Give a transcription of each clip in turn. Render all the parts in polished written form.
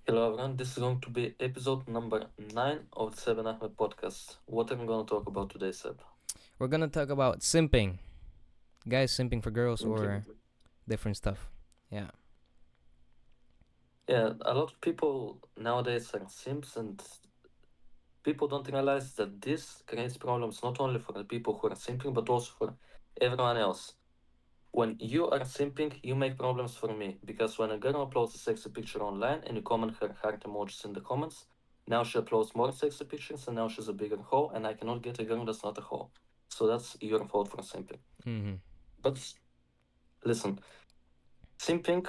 Hello everyone, this is going to be episode number 9 of the Seb Ahmed podcast. What are we going to talk about today, Seb? We're gonna talk about simping. Guys simping for girls Okay. or different stuff. Yeah. Yeah, a lot of people nowadays are simps, and people don't realize that this creates problems not only for the people who are simping, but also for everyone else. When you are simping, you make problems for me because when a girl uploads a sexy picture online and you comment her heart emojis in the comments, now she uploads more sexy pictures and now she's a bigger hoe, and I cannot get a girl that's not a hoe. So that's your fault for simping. Mm-hmm. But listen, simping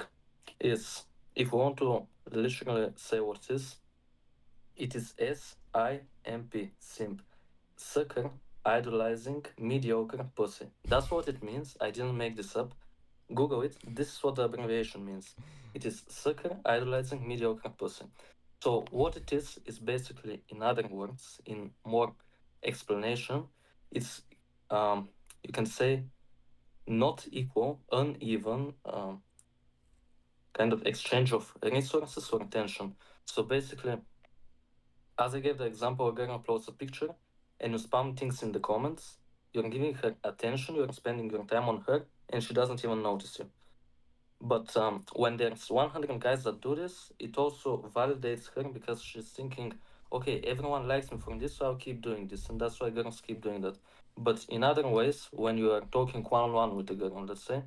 is, if we want to literally say what it is SIMP, simp. Sucker, idolizing, mediocre pussy. That's what it means. I didn't make this up. Google it. This is what the abbreviation means. It is sucker, idolizing, mediocre pussy. So what it is basically, in other words, in more explanation, it's you can say not equal, uneven, kind of exchange of resources or attention. So basically, as I gave the example, a girl uploads a picture and you spam things in the comments, you're giving her attention, you're spending your time on her, and she doesn't even notice you. But when there's 100 guys that do this, it also validates her because she's thinking, okay, everyone likes me for this, so I'll keep doing this. And that's why girls keep doing that. But in other ways, when you are talking one on one with a girl, let's say,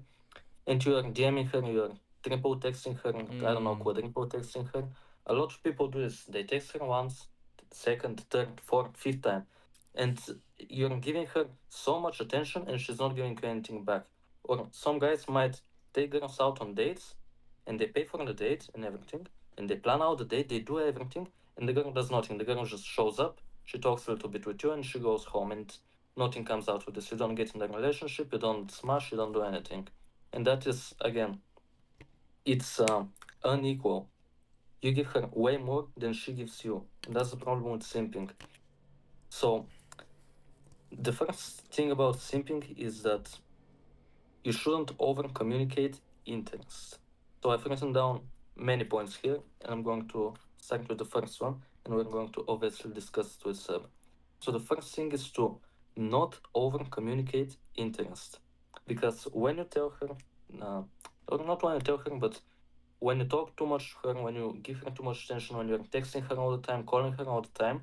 and you are DMing her, you are triple texting her, I don't know, Mm. quadruple texting her. A lot of people do this. They text her once, second, third, fourth, fifth time, and you're giving her so much attention, and she's not giving you anything back. Or some guys might take girls out on dates, and they pay for the date and everything, and they plan out the date, they do everything, and the girl does nothing. The girl just shows up, she talks a little bit with you, and she goes home, and nothing comes out of this. You don't get in the relationship, you don't smash, you don't do anything, and that is again, it's unequal. You give her way more than she gives you, and that's the problem with simping. So the first thing about simping is that you shouldn't over communicate interest. So I've written down many points here, and I'm going to start with the first one, and we're going to obviously discuss it with Seb. So the first thing is to not over communicate interest, because when you tell her, uh, or not when you tell her, but when you talk too much to her, when you give her too much attention, when you're texting her all the time, calling her all the time,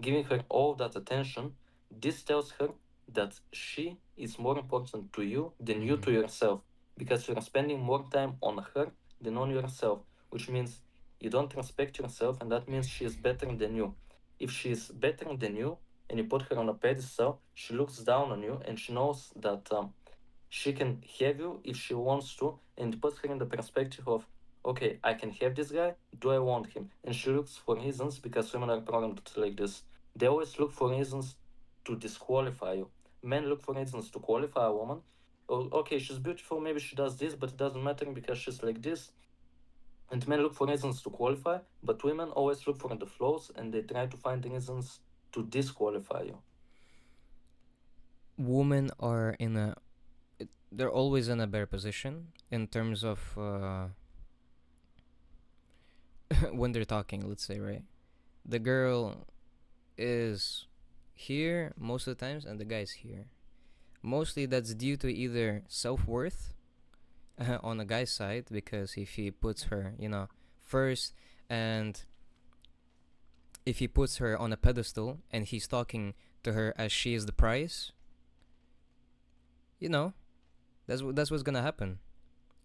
giving her all that attention, this tells her that she is more important to you than you Mm-hmm. to yourself, because you're spending more time on her than on yourself, which means you don't respect yourself, and that means she is better than you. If she is better than you and you put her on a pedestal, she looks down on you and she knows that she can have you if she wants to, and put her in the perspective of, okay, I can have this guy, do I want him? And she looks for reasons, because women are programmed like this. They always look for reasons to disqualify you. Men look for reasons to qualify a woman. Oh, okay, she's beautiful, maybe she does this, but it doesn't matter because she's like this. And men look for reasons to qualify, but women always look for the flaws and they try to find reasons to disqualify you. Women are they're always in a better position in terms of when they're talking, let's say, right? The girl is here most of the times and the guy's here. Mostly that's due to either self-worth on the guy's side, because if he puts her, first, and if he puts her on a pedestal and he's talking to her as she is the prize, you know, that's what's gonna happen.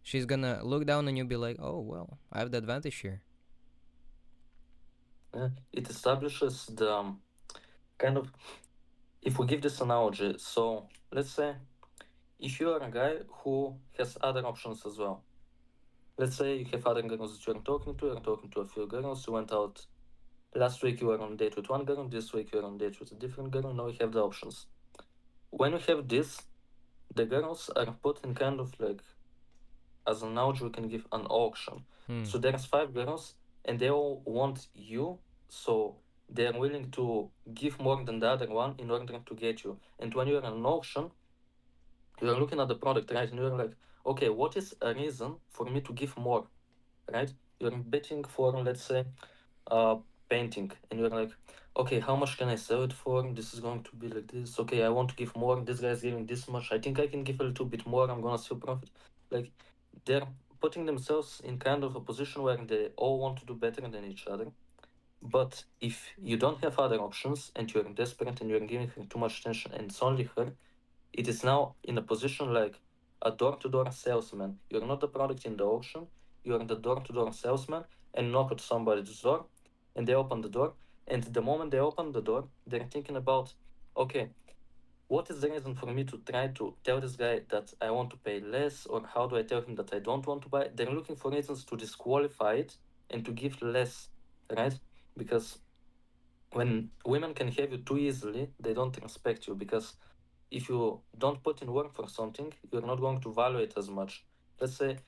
She's gonna look down and you'll be like, oh well, I have the advantage here. It establishes the kind of, if we give this analogy, so let's say if you are a guy who has other options as well. Let's say you have other girls that you're talking to a few girls, you went out last week, you were on a date with one girl, this week you're on a date with a different girl, now you have the options. When you have this, the girls are put in kind of like, as an analogy, we can give an auction. Hmm. So there's five girls and they all want you, so they're willing to give more than the other one in order to get you. And when you're in an auction, you're looking at the product, right? And you're like, okay, what is a reason for me to give more, right? You're betting for, let's say, uh painting, and you're like, okay, how much can I sell it for? This is going to be like this. Okay, I want to give more. This guy's giving this much. I think I can give a little bit more. I'm gonna still profit. Like, they're putting themselves in kind of a position where they all want to do better than each other. But if you don't have other options and you're desperate and you're giving her too much attention and it's only her, it is now in a position like a door-to-door salesman. You're not the product in the auction, you're the door-to-door salesman, and knock at somebody's door, and they open the door. And the moment they open the door, they're thinking about, okay, what is the reason for me to try to tell this guy that I want to pay less, or how do I tell him that I don't want to buy? They're looking for reasons to disqualify it and to give less, right? Because when women can have you too easily, they don't respect you, because if you don't put in work for something, you're not going to value it as much. Let's say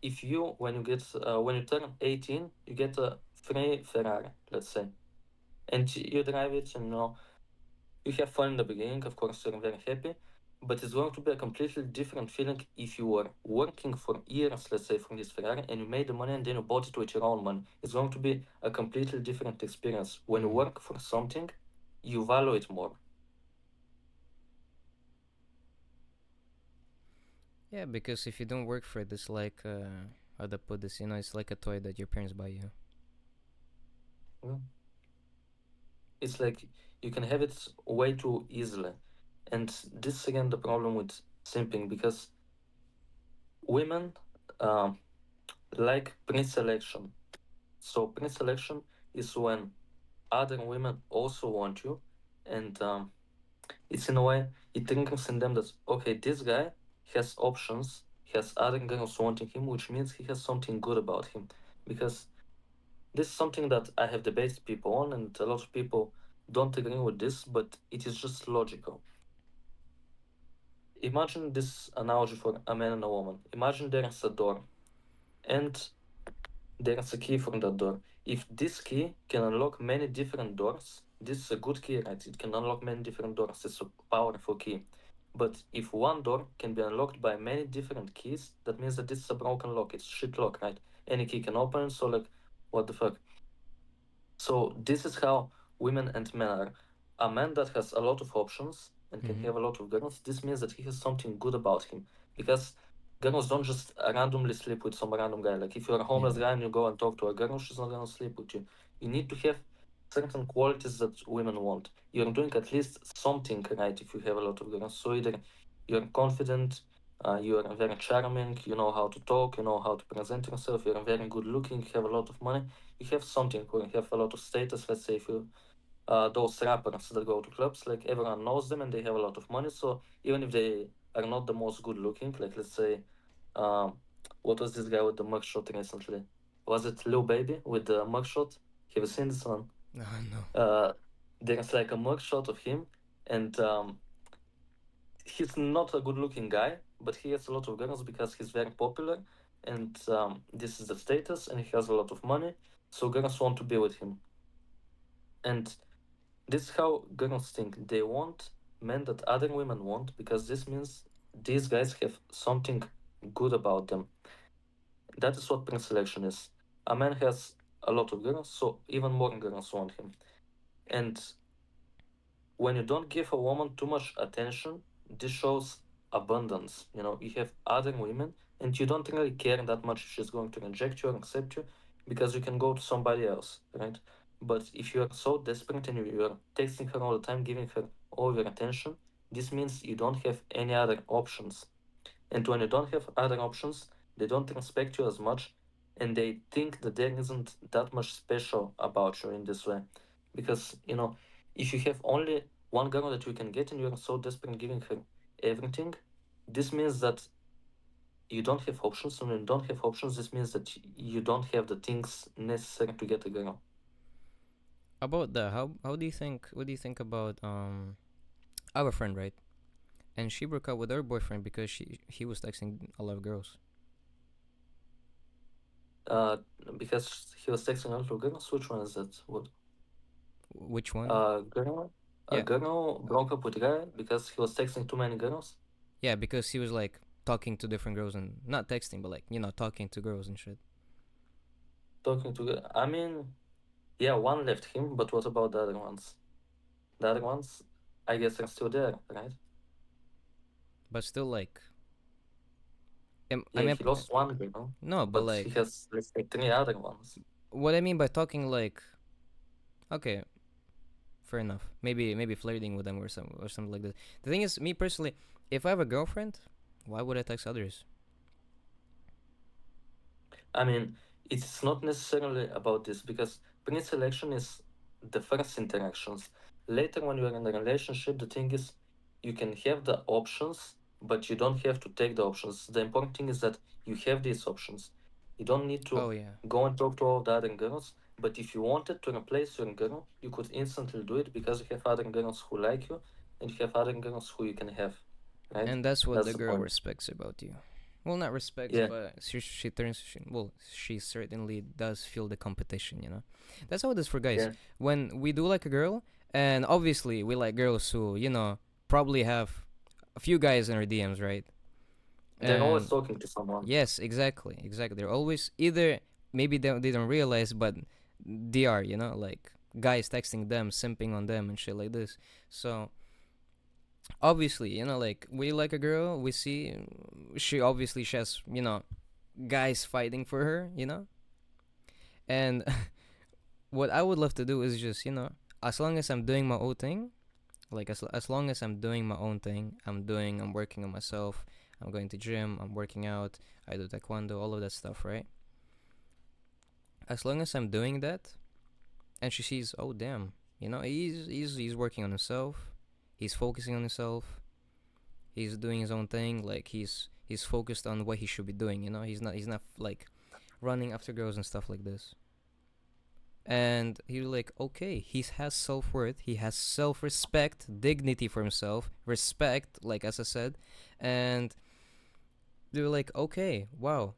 if you, when you turn 18, you get a free Ferrari, let's say, and you drive it, and you have fun in the beginning. Of course, you're very happy, but it's going to be a completely different feeling if you were working for years, let's say, for this Ferrari, and you made the money and then you bought it with your own money. It's going to be a completely different experience. When you Mm. work for something, you value it more. Yeah, because if you don't work for it, it's like how to put this, it's like a toy that your parents buy you. Yeah. It's like you can have it way too easily. And this is again the problem with simping, because women um, like pre-selection. So pre-selection is when other women also want you, and it's in a way it triggers in them that, okay, this guy has options, he has other girls wanting him, which means he has something good about him. Because this is something that I have debated people on, and a lot of people don't agree with this, but it is just logical. Imagine this analogy for a man and a woman. Imagine there is a door, and there is a key for that door. If this key can unlock many different doors, this is a good key, right? It can unlock many different doors. It's a powerful key. But if one door can be unlocked by many different keys, that means that this is a broken lock. It's shit lock, right? Any key can open it, so like, what the fuck? So this is how women and men are. A man that has a lot of options and can Mm-hmm. have a lot of girls, this means that he has something good about him. Because girls don't just randomly sleep with some random guy. Like if you're a Yeah. homeless guy and you go and talk to a girl, she's not gonna sleep with you. You need to have certain qualities that women want. You're doing at least something right if you have a lot of girls. So either you're confident, you're very charming, you know how to talk, you know how to present yourself, you're very good looking, you have a lot of money, you have something, or you have a lot of status. Let's say if you those rappers that go to clubs, like everyone knows them and they have a lot of money. So even if they are not the most good looking, like let's say, um, what was this guy with the mugshot recently? Was it Lil Baby with the mugshot? Have you seen this one? No, no. Uh, there's like a mugshot of him, and he's not a good looking guy, but he has a lot of girls because he's very popular, and this is the status, and he has a lot of money, so girls want to be with him. And this is how girls think. They want men that other women want, because this means these guys have something good about them. That is what pre-selection is. A man has a lot of girls, so even more girls want him. And when you don't give a woman too much attention, this shows abundance. You have other women, and you don't really care that much if she's going to reject you or accept you, because you can go to somebody else, right? But if you are so desperate and you are texting her all the time, giving her all your attention, this means you don't have any other options. And when you don't have other options, they don't respect you as much, and they think that there isn't that much special about you in this way. Because, if you have only one girl that you can get and you're so desperate giving her everything, this means that you don't have options. And when you don't have options, this means that you don't have the things necessary to get a girl. About that, how do you think? What do you think about our friend, right? And she broke up with her boyfriend because he was texting a lot of girls. Uh, because he was texting other girls. Which one is that? What? Which one? A Yeah, girl uh, broke up with a guy because he was texting too many girls. yeah, because he was like talking to different girls and not texting, but like talking to girls and shit. talking to. I mean, yeah, one left him, but what about the other ones? The other ones, I guess, are still there, right? But still, like, I Yeah, mean, he lost one girl, no, but but he like, has, let's say, three other ones. what I mean by talking, like, okay, fair enough. Maybe flirting with them or something like that. The thing is, me personally, if I have a girlfriend, why would I text others? I mean, it's not necessarily about this because pre-selection is the first interactions. Later, when you're in a relationship, the thing is you can have the options, but you don't have to take the options. The important thing is that you have these options. You don't need Oh to yeah, go and talk to all the other girls, but if you wanted to replace your girl, you could instantly do it because you have other girls who like you and you have other girls who you can have, right? and that's what That's the the girl point. respects about you. Well, not respects, Yeah, but she certainly does feel the competition. You know, that's how it is for guys. yeah. When we do like a girl, and obviously we like girls who probably have a few guys in our DMs, right? They're always And talking to someone. yes, exactly. They're always either maybe they don't realize, but they are, like guys texting them, simping on them, and shit like this. So obviously, like we like a girl, we see she has, guys fighting for her, and what I would love to do is just, as long as I'm doing my own thing, like as long as I'm doing my own thing, I'm working on myself, I'm going to gym, I'm working out, I do taekwondo, all of that stuff, right? As long as I'm doing that, and she sees, oh damn, he's working on himself, he's focusing on himself, he's doing his own thing, like he's focused on what he should be doing, he's not like running after girls and stuff like this. And he's like, okay, he has self-worth, he has self-respect, dignity for himself, respect, like as I said. And they're like, okay, wow,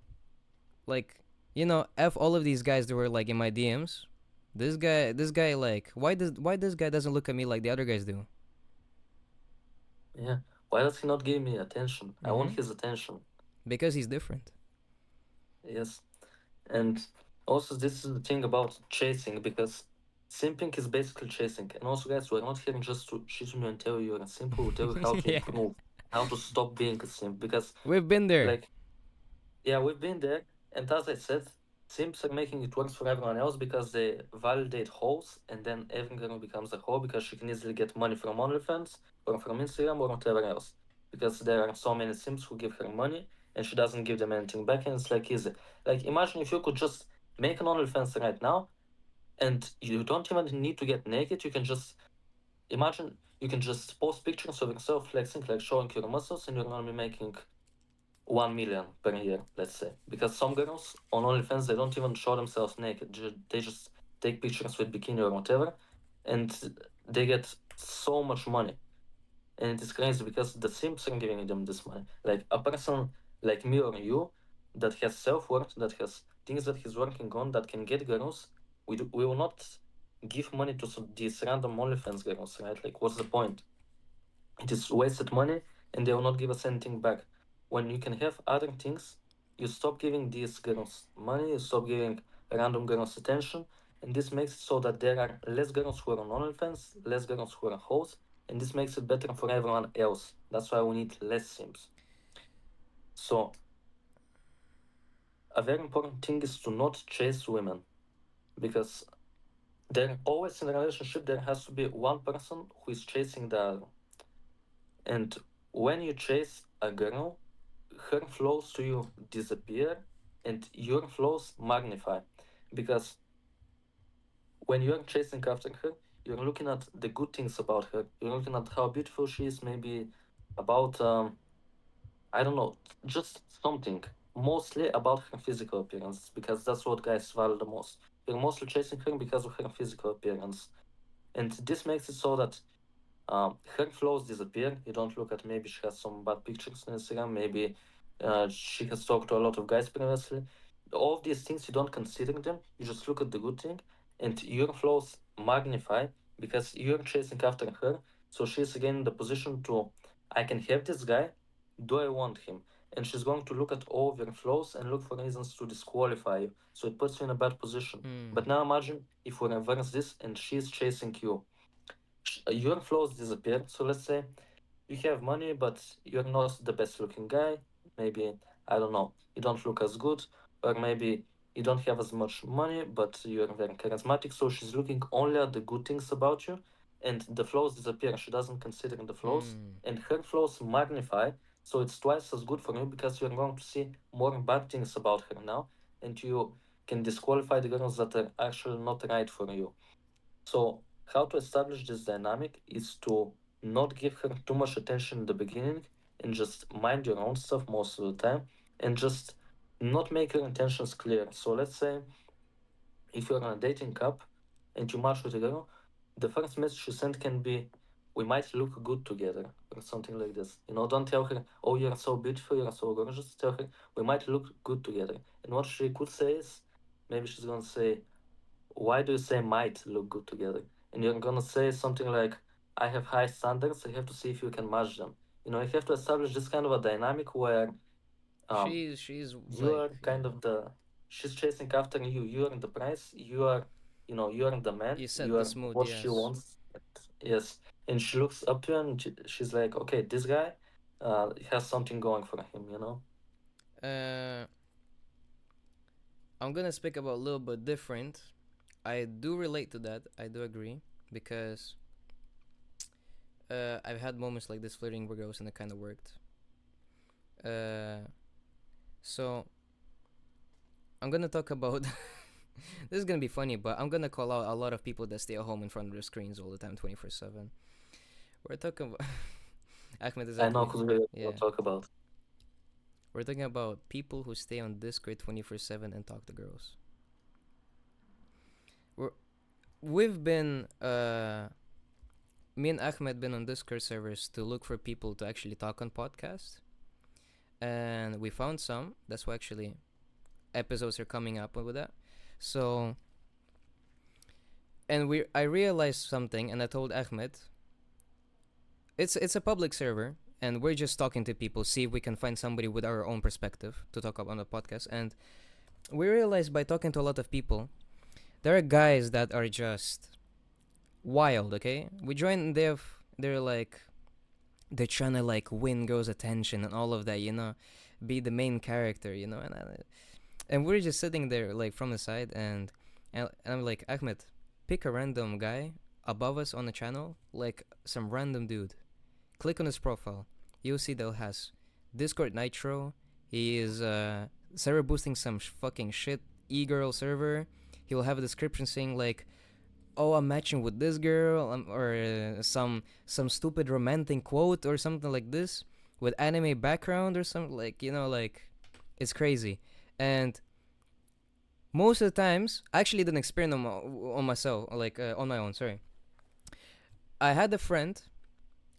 like, f all of these guys that were like in my DMs. This guy, like, why this guy doesn't look at me like the other guys do? Yeah. Why does he not give me attention? I want Mm-hmm. his attention. Because he's different. Yes. And also, this is the thing about chasing because simping is basically chasing. And also, guys, we're not here just to shit on you and tell you you're a simp. We'll tell you how to Yeah, improve, how to stop being a simp. Because, we've been there. like, yeah, we've been there, and as I said, simps are making it worse for everyone else because they validate hoes, and then every girl becomes a hoe because she can easily get money from OnlyFans or from Instagram or whatever else. Because there are so many simps who give her money and she doesn't give them anything back, and it's like easy. Like, imagine if you could just make an OnlyFans right now, and you don't even need to get naked. You can just imagine you can just post pictures of yourself flexing, like showing your muscles, and you're gonna be making 1 million per year, let's say. Because some girls on OnlyFans, they don't even show themselves naked. They just take pictures with bikini or whatever, and they get so much money. And it is crazy because the simps are giving them this money. Like a person like me or you that has self worth, that has things that he's working on, that can get girls, we will not give money to these random OnlyFans girls, right? Like, what's the point? It is wasted money and they will not give us anything back. When you can have other things, you stop giving these girls money, you stop giving random girls attention, and this makes it so that there are less girls who are on OnlyFans, less girls who are hoes, and this makes it better for everyone else. That's why we need less simps. So, a very important thing is to not chase women because there always in a relationship there has to be one person who is chasing the other. And when you chase a girl, her flaws to you disappear and your flaws magnify. Because when you're chasing after her, you're looking at the good things about her. You're looking at how beautiful she is, maybe about, I don't know, just something. Mostly about her physical appearance, because that's what guys value the most. You're mostly chasing her because of her physical appearance. And this makes it so that her flaws disappear. You don't look at maybe she has some bad pictures on Instagram, maybe she has talked to a lot of guys previously. All of these things, you don't consider them, you just look at the good thing, and your flaws magnify because you're chasing after her. So she's again in the position to, I can have this guy, do I want him? and she's going to look at all of your flaws and look for reasons to disqualify you. So it puts you in a bad position. Mm. But now imagine if we reverse this and she's chasing you. Your flaws disappear. So let's say you have money, but you're not the best looking guy. Maybe, I don't know, you don't look as good, or maybe you don't have as much money, but you're very charismatic. So she's looking only at the good things about you, and the flaws disappear. She doesn't consider the flaws, Mm. and her flaws magnify. So it's twice as good for you because you're going to see more bad things about her now, and you can disqualify the girls that are actually not right for you. So, how to establish this dynamic is to not give her too much attention in the beginning and just mind your own stuff most of the time and just not make your intentions clear. So, let's say if you're on a dating app and you match with a girl, the first message you send can be, "We might look good together," or something like this. Don't tell her, "Oh, you're so beautiful, you're so gorgeous." Tell her, "We might look good together." And what she could say is, maybe she's gonna say, "Why do you say might look good together?" And you're gonna say something like, "I have high standards. I have to see if you can match them." You have to establish this kind of a dynamic where um, She's you like, are yeah. kind of she's chasing after you. You are the prize. You are the man. You set You the are mood, what she yes. wants. Yes. And she looks up to you and she's like, okay, this guy has something going for him. Uh, I'm gonna speak about a little bit different. I do relate to that. I do agree because I've had moments like this flirting with girls and it kind of worked. Uh, so I'm gonna talk about. This is gonna be funny, but I'm gonna call out a lot of people that stay at home in front of their screens all the time, 24/7. We're talking about Ahmed, I know exactly. who's going to Yeah, talk about. we're talking about people who stay on Discord 24/7 and talk to girls. We're we've been me and Ahmed been on Discord servers to look for people to actually talk on podcasts, and we found some. That's why actually episodes are coming up with that. So, and I realized something, and I told Ahmed, it's a public server, and we're just talking to people, see if we can find somebody with our own perspective to talk about on the podcast. And we realized by talking to a lot of people, there are guys that are just wild. Okay, we joined. They're like they're trying to like win girls' attention and all of that. Be the main character. And we're just sitting there like from the side, and I'm like, Ahmed, pick a random guy above us on the channel, like some random dude. Click on his profile. You'll see that has Discord Nitro. He is server boosting some fucking shit e-girl server. He'll have a description saying like, "Oh, I'm matching with this girl," or some stupid romantic quote or something like this with anime background or something like it's crazy. And most of the times, I actually didn't experiment on myself, like on my own. Sorry, I had a friend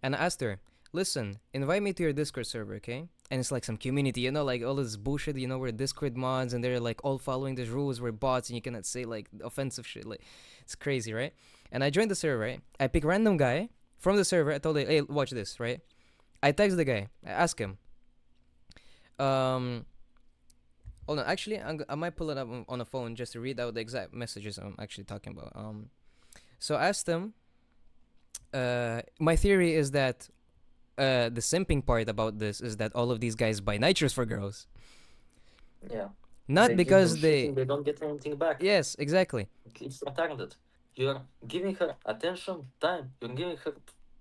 and I asked her, "Listen, invite me to your Discord server, okay?" And it's like some community, like all this bullshit, where Discord mods and they're like all following these rules, we're bots, and you cannot say like offensive shit. Like, it's crazy, right? And I joined the server, right? I pick a random guy from the server. I told him, "Hey, watch this," right? I text the guy. I ask him, um, oh no, actually, I might pull it up on a phone just to read out the exact messages I'm actually talking about. So I asked him. My theory is that the simping part about this is that all of these guys buy nitrous for girls, Yeah. not They give them because shit they. and they don't get anything back. Yes, exactly. It's retarded. You're giving her attention, time. You're giving her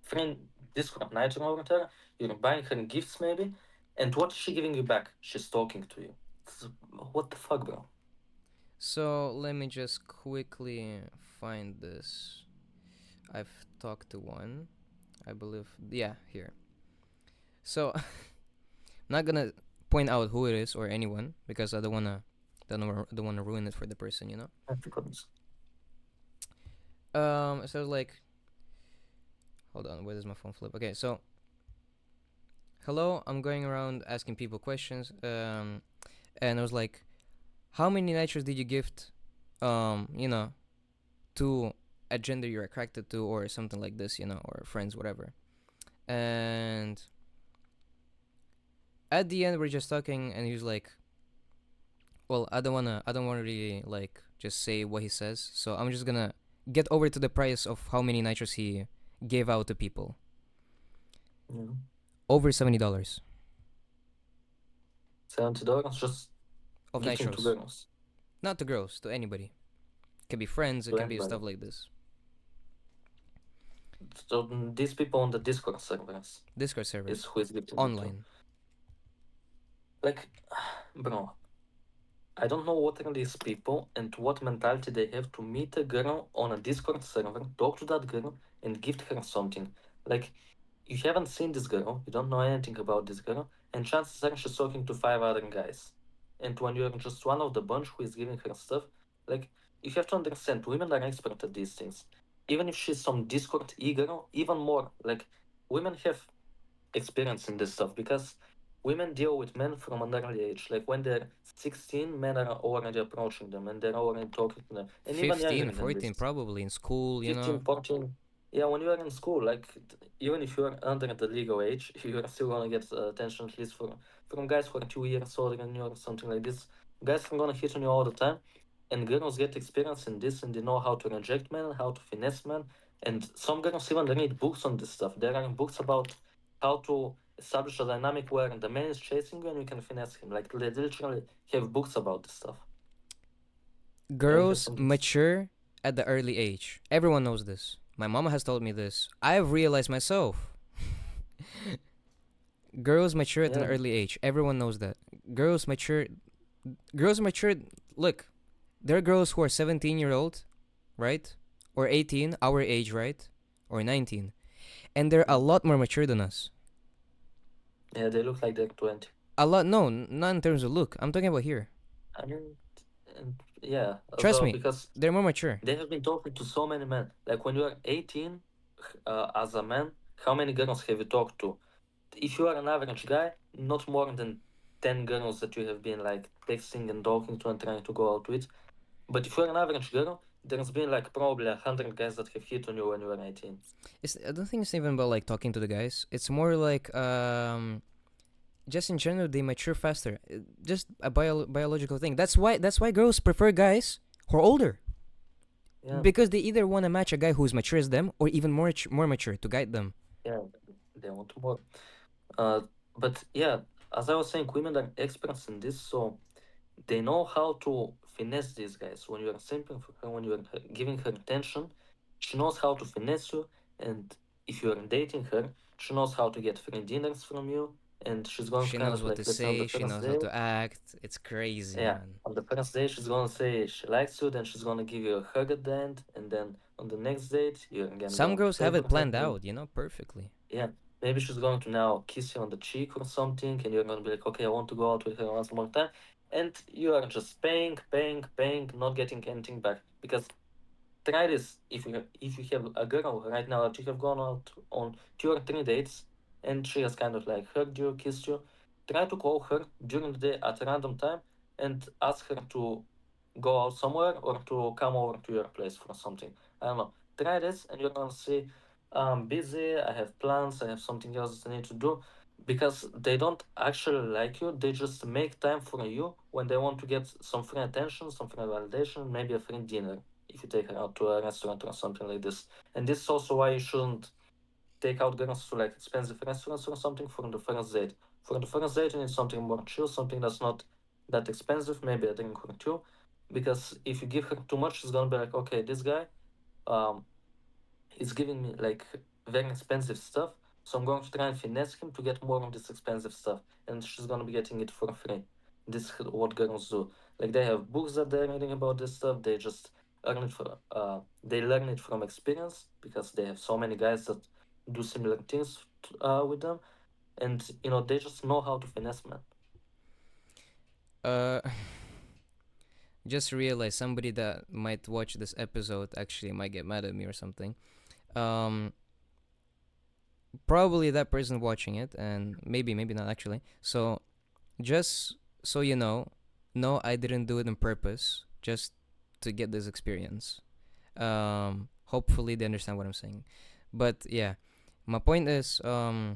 friend Discord night or whatever. You're buying her gifts maybe. And what is she giving you back? She's talking to you. It's- what the fuck, bro? So let me just quickly find this. I've talked to one, I believe. Yeah, here. So I'm not gonna point out who it is or anyone because I don't wanna ruin it for the person. I forgot. So like, hold on, where does my phone flip? Okay, so hello, I'm going around asking people questions. And I was like, how many nitros did you gift, to a gender you're attracted to or something like this, or friends, whatever. And At the end, we're just talking, and he's like, "Well, I don't wanna really like just say what he says, so I'm just gonna get over to the price of how many nitros he gave out to people. You Over $70 $70 just of gifting to nitros, girls, not to girls, to anybody. It can be friends, it to can be anybody. stuff like this. So these people on the Discord servers Discord is servers, who is gifting it to. online. Like, bro, I don't know what are these people and what mentality they have to meet a girl on a Discord server, talk to that girl, and gift her something. Like, you haven't seen this girl, you don't know anything about this girl, and chances are she's talking to five other guys. And when you're just one of the bunch who is giving her stuff, like, you have to understand, women are expert at these things. Even if she's some Discord e-girl, even more, like, women have experience in this stuff because women deal with men from an early age. Like when they're 16, men are already approaching them and they're already talking to them, and even younger 15, than 14, this. probably in school, you 15, know. 14. Yeah, when you are in school, like even if you are under the legal age, you are still gonna get attention at least from guys who are 2 years older than you or something like this. Guys are gonna hit on you all the time, and girls get experience in this and they know how to reject men, how to finesse men, and some girls even read books on this stuff. There are books about how to establish a dynamic where the man is chasing you and you can finesse him. Like they literally have books about this stuff. Yeah, we have Girls some books. mature at the early age. Everyone knows this. My mama has told me this. I've realized myself. Girls mature at an Yeah, early age. Everyone knows that. Girls mature. Girls mature. Look, there are girls who are 17-year-old, right? Or 18, our age, right? Or 19. And they're a mm. lot more mature than us. Yeah, they look like they're 20. A lot, no, not in terms of look. I'm talking about here. I mean, and yeah, as Trust well, me, because they're more mature. they have been talking to so many men. Like when you are 18, as a man, how many girls have you talked to? If you are an average guy, not more than 10 girls that you have been like texting and talking to and trying to go out with. But if you're an average girl, there's been like probably 100 guys that have hit on you when you were 18. I don't think it's even about like talking to the guys. It's more like just in general they mature faster. Just a biological thing. That's why girls prefer guys who are older Yeah, because they either want to match a guy who's mature as them or even more mature to guide them. yeah, they want more. Uh, but yeah, as I was saying, women are experts in this, so they know how to finesse these guys. When you are simping for her, when you are giving her attention, she knows how to finesse you. And if you are dating her, she knows how to get free dinners from you. And she's going to She kind knows of what like, to let's say on the say. She first knows how day, to act. It's crazy, yeah, man. on the first day, she's gonna say she likes you, then she's gonna give you a hug at the end. And then on the next date, you're again Some going to girls have favor it her. planned out, perfectly. Yeah, maybe she's going to now kiss you on the cheek or something, and you're going to be like, okay, I want to go out with her once more time. And you are just paying, not getting anything back. Because try this if you have a girl right now that you have gone out on 2 or 3 dates, and she has kind of like hugged you, kissed you. Try to call her during the day at a random time and ask her to go out somewhere or to come over to your place for something. I don't know. Try this, and you're gonna see, I'm busy. I have plans. I have something else that I need to do. Because they don't actually like you, they just make time for you when they want to get some free attention, some free validation, maybe a free dinner if you take her out to a restaurant or something like this. And this is also why you shouldn't take out girls to like expensive restaurants or something for the first date. For the first date, you need something more chill, something that's not that expensive, maybe a drink or two. Because if you give her too much, she's gonna be like, okay, this guy, um, he's giving me like very expensive stuff, so I'm going to try and finesse him to get more of this expensive stuff, and she's gonna be getting it for free. This is what girls do. Like they have books that they're reading about this stuff. They just earn it for they learn it from experience because they have so many guys that do similar things with them, and they just know how to finesse men. Uh, just realized somebody that might watch this episode actually might get mad at me or something. Um, Probably that person watching it, and maybe not actually. So just so you know, no, I didn't do it on purpose. Just to get this experience. Hopefully they understand what I'm saying. But, yeah, my point is, uh,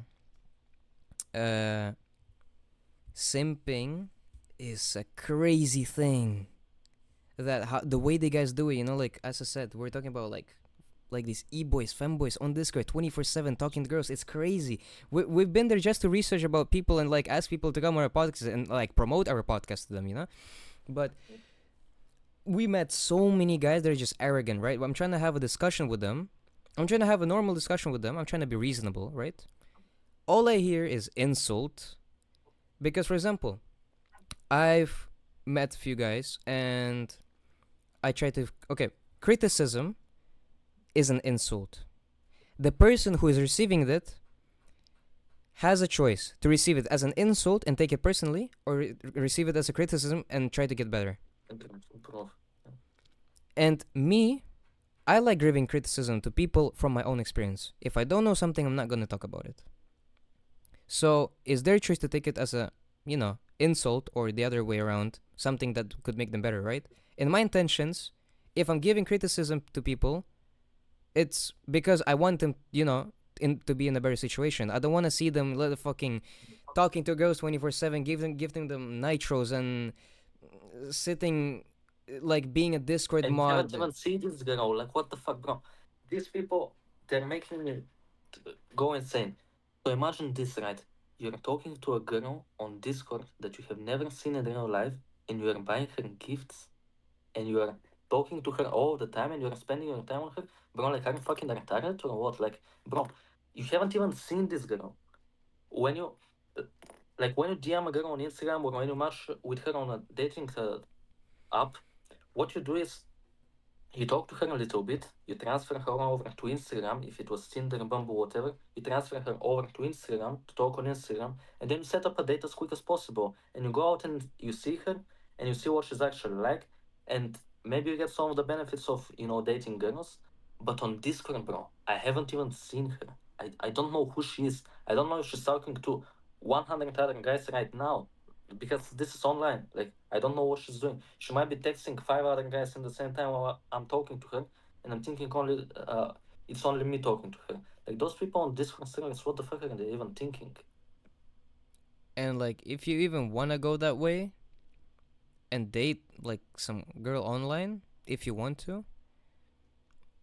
Simping is a crazy thing. The way the guys do it, like as I said, we're talking about like these e-boys, femboys on Discord 24/7 talking to girls. It's crazy. We've been there just to research about people and like ask people to come on our podcast and like promote our podcast to them, But we met so many guys that are just arrogant, right? I'm trying to have a discussion with them. I'm trying to have a normal discussion with them. I'm trying to be reasonable, right? All I hear is insult. Because, for example, I've met a few guys and I try to. Okay, criticism is an insult. The person who is receiving it has a choice to receive it as an insult and take it personally, or receive it as a criticism and try to get better. Improve. And me, I like giving criticism to people from my own experience. If I don't know something, I'm not going to talk about it. So it's their choice to take it as a, insult or the other way around, something that could make them better, right? In my intentions, if I'm giving criticism to people, it's because I want them, to be in a better situation. I don't want to see them fucking talking to girls 24/7, giving them nitros and sitting like being a Discord And haven't mod. even seen this girl. Like, what the fuck, bro? These people, they're making me go insane. So imagine this, right? You're talking to a girl on Discord that you have never seen in real life, and you are buying her gifts, and you are talking to her all the time, and you are spending your time on her. Bro, like, are you fucking retarded or what? Like, bro, you haven't even seen this girl. When you, uh, when you DM a girl on Instagram or when you match with her on a dating app, what you do is you talk to her a little bit, you transfer her over to Instagram, if it was Tinder, Bumble, whatever, you transfer her over to Instagram to talk on Instagram, and then you set up a date as quick as possible. And you go out and you see her, and you see what she's actually like, and maybe you get some of the benefits of, dating girls. But on Discord, bro, I haven't even seen her. I don't know who she is. I don't know if she's talking to 100 other guys right now because this is online. Like, I don't know what she's doing. She might be texting five other guys in the same time while I'm talking to her, and I'm thinking it's only me talking to her. Like, those people on Discord servers, what the fuck are they even thinking? And like, if you even want to go that way and date like some girl online, if you want to,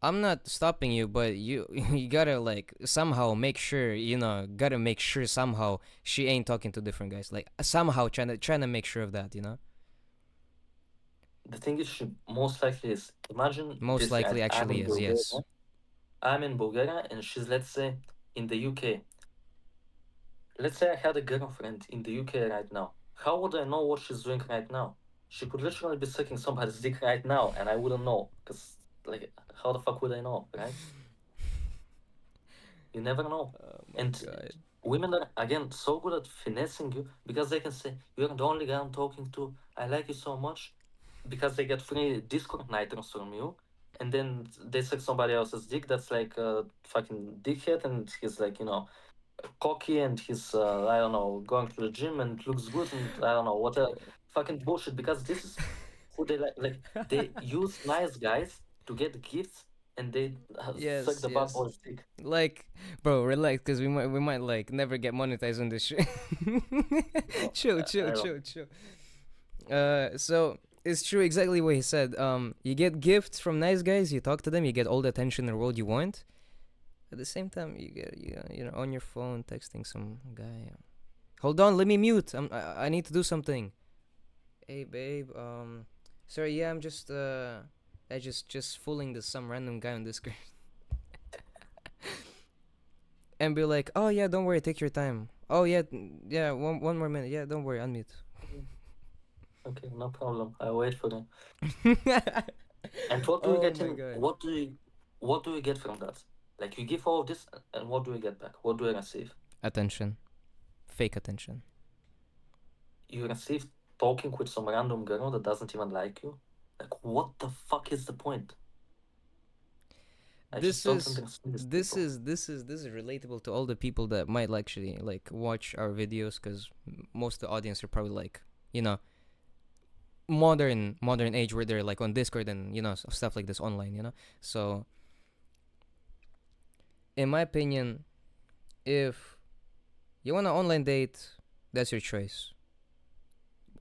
I'm not stopping you, but you you gotta like somehow make sure, gotta make sure somehow she ain't talking to different guys. Like somehow trying to make sure of that. The thing is, she most likely is. Imagine Most this, right? likely I'm actually in is, yes. Bulgaria. I'm in Bulgaria, and she's, let's say, in the UK. Let's say I had a girlfriend in the UK right now. How would I know what she's doing right now? She could literally be sucking somebody's dick right now, and I wouldn't know. Because, like, how the fuck would I know, right? You never know. Oh my And god. women are, again, so good at finessing you because they can say, "You're the only guy I'm talking to. I like you so much." Because they get free Discord nitros from you. And then they suck somebody else's dick that's like a fucking dickhead, and he's like, cocky, and he's I don't know, going to the gym and looks good, and I don't know what a Bro. fucking bullshit, because this is who they like. Like, they use nice guys to get gifts, and they suck Yes, the bad yes. boy's dick. Like, bro, relax, cause we might like never get monetized on this shit. Bro, Chill, I chill, don't. chill, chill. So it's true exactly what he said. You get gifts from nice guys. You talk to them. You get all the attention in the world you want. At the same time, you get on your phone texting some guy. Hold on, let me mute. I need to do something. Hey babe, sorry, yeah, I'm just fooling this some random guy on Discord. And be like, oh yeah, don't worry, take your time. Oh yeah, yeah, one more minute. Yeah, don't worry, unmute. Okay, no problem. I wait for them. And what do you Oh get my in? god. What do you get from that? Like, you give all of this, and what do you get back? What do you receive? Attention, fake attention. You receive talking with some random girl that doesn't even like you. Like, what the fuck is the point? I just This don't is understand these this people. is this is this is relatable to all the people that might actually like watch our videos, because most of the audience are probably like, you know modern age, where they're like on Discord and stuff like this online. So in my opinion, if you want to online date, that's your choice.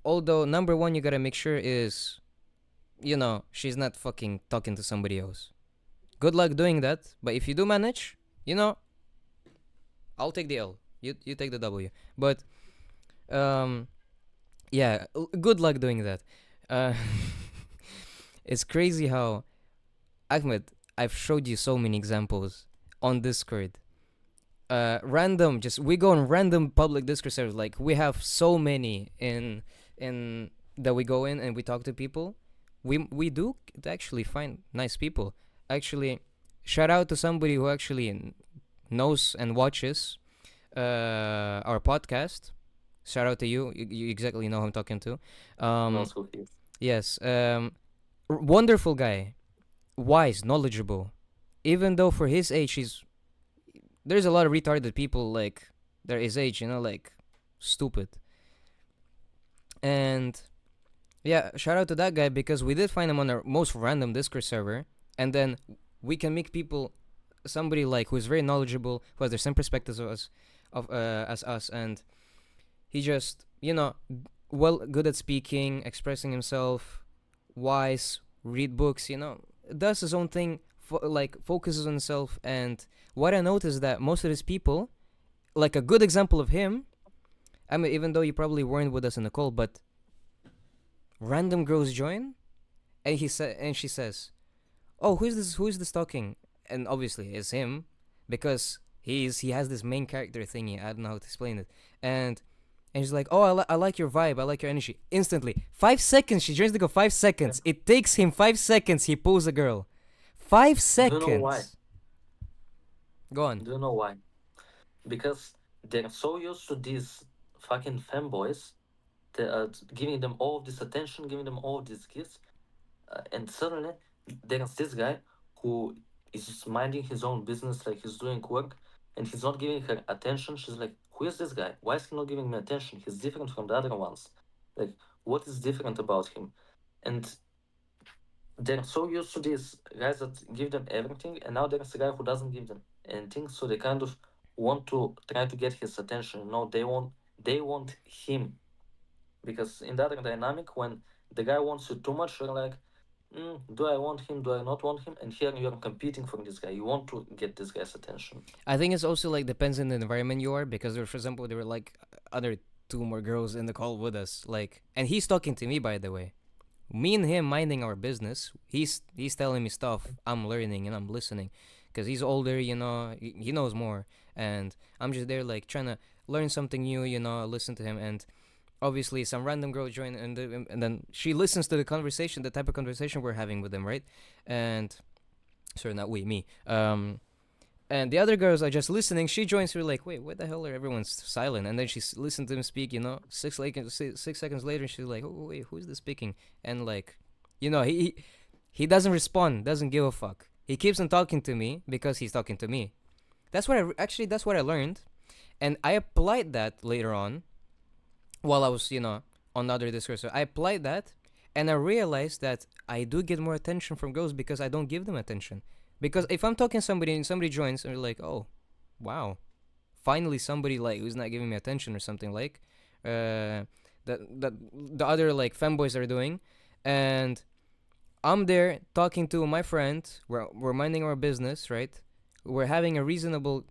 Although number one, you gotta make sure is, she's not fucking talking to somebody else. Good luck doing that. But if you do manage, you know, I'll take the L. You take the W. But um, yeah, good luck doing that. Uh, it's crazy how Ahmed. I've showed you so many examples on Discord. Random, just we go on random public Discord servers. Like we have so many in that we go in and we talk to people. We do actually find nice people. Actually, shout out to somebody who actually knows and watches our podcast. Shout out to you. You exactly know who I'm talking to. Um, Knows who he is. yes. Wonderful guy, wise, knowledgeable. Even though for his age, there's a lot of retarded people like their his age, like stupid. And yeah, shout out to that guy because we did find him on our most random Discord server, and then we can make people somebody like who's very knowledgeable, who has the same perspectives as us, and he just well good at speaking, expressing himself, wise, read books, does his own thing, like focuses on himself. And what I noticed that most of his people, like a good example of him, I mean, even though you probably weren't with us in the call, but random girls join, and she says, "Oh, who's this? Who's this talking?" And obviously, it's him, because he has this main character thingy. I don't know how to explain it, and he's like, "Oh, I like your vibe. I like your energy." Instantly, 5 seconds. She joins the go. 5 seconds. It takes him 5 seconds. He pulls a girl. Five Do you know why? seconds. Go on. Do you know why? Because they're so used to these fucking fanboys, they are giving them all this attention, giving them all these gifts, and suddenly there's this guy who is just minding his own business, like he's doing work, and he's not giving her attention. She's like, "Who is this guy? Why is he not giving me attention? He's different from the other ones. Like, what is different about him?" And they're so used to these guys that give them everything, and now there's a guy who doesn't give them anything, so they kind of want to try to get his attention. No, they want him, because in the other dynamic, when the guy wants you too much, you're like, do I want him? Do I not want him? And here you're competing for this guy. You want to get this guy's attention. I think it's also like depends on the environment you are, because for example, there were like other two more girls in the call with us, like, and he's talking to me, by the way. Me and him minding our business. He's telling me stuff. I'm learning and I'm listening, because he's older. He knows more, and I'm just there like trying to learn something new. Listen to him, and obviously some random girl joined, and then she listens to the conversation, the type of conversation we're having with him, right? And sorry, not we, me. And the other girls are just listening. She joins. Her like, wait, what the hell are everyone's silent? And then she listened to him speak. 6 seconds later, she's like, oh wait, who's this speaking? And like, he doesn't respond. Doesn't give a fuck. He keeps on talking to me because he's talking to me. That's what I learned, and I applied that later on, while I was on the other Discord. So I applied that, and I realized that I do get more attention from girls because I don't give them attention. Because if I'm talking to somebody and somebody joins and they're like, "Oh, wow, finally somebody like who's not giving me attention," or something like that the other like fanboys are doing, and I'm there talking to my friend. We're minding our business, right? We're having a reasonable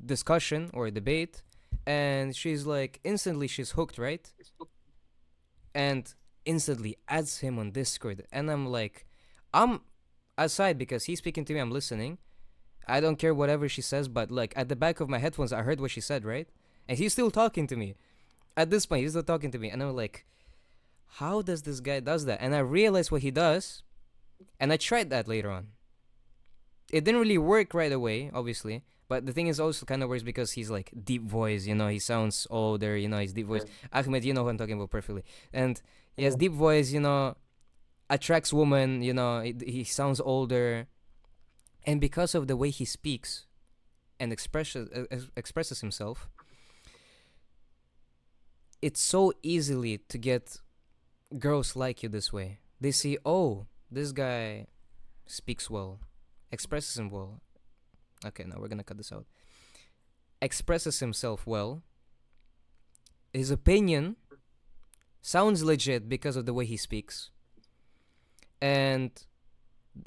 discussion or debate, and she's like instantly she's hooked, right? And instantly adds him on Discord, and I'm like, I'm aside because he's speaking to me, I'm listening. I don't care whatever she says, but like at the back of my headphones, I heard what she said, right? And he's still talking to me. At this point, he's still talking to me, and I'm like, how does this guy does that? And I realized what he does, and I tried that later on. It didn't really work right away, obviously. But the thing is also kind of works because he's like deep voice, he sounds older, he's deep voice. Yeah. Ahmed, you know who I'm talking about perfectly. And he has Yeah. deep voice, attracts women, he sounds older. And because of the way he speaks and expresses himself, it's so easily to get girls like you this way. They see, oh, this guy speaks well, expresses him well. Okay, now we're gonna cut this out. Expresses himself well. His opinion Sounds legit because of the way he speaks. And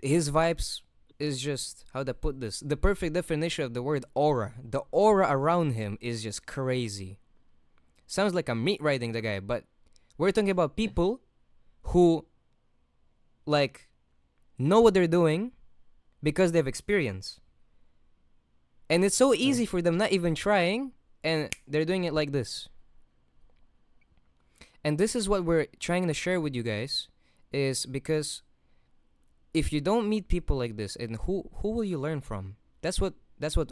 his vibes is just, how to put this, the perfect definition of the word aura. The aura around him is just crazy. Sounds like I'm meat riding the guy, but we're talking about people who like know what they're doing because they have experience. And it's so Mm. easy for them not even trying, and they're doing it like this. And this is what we're trying to share with you guys, is because if you don't meet people like this, and who will you learn from? That's what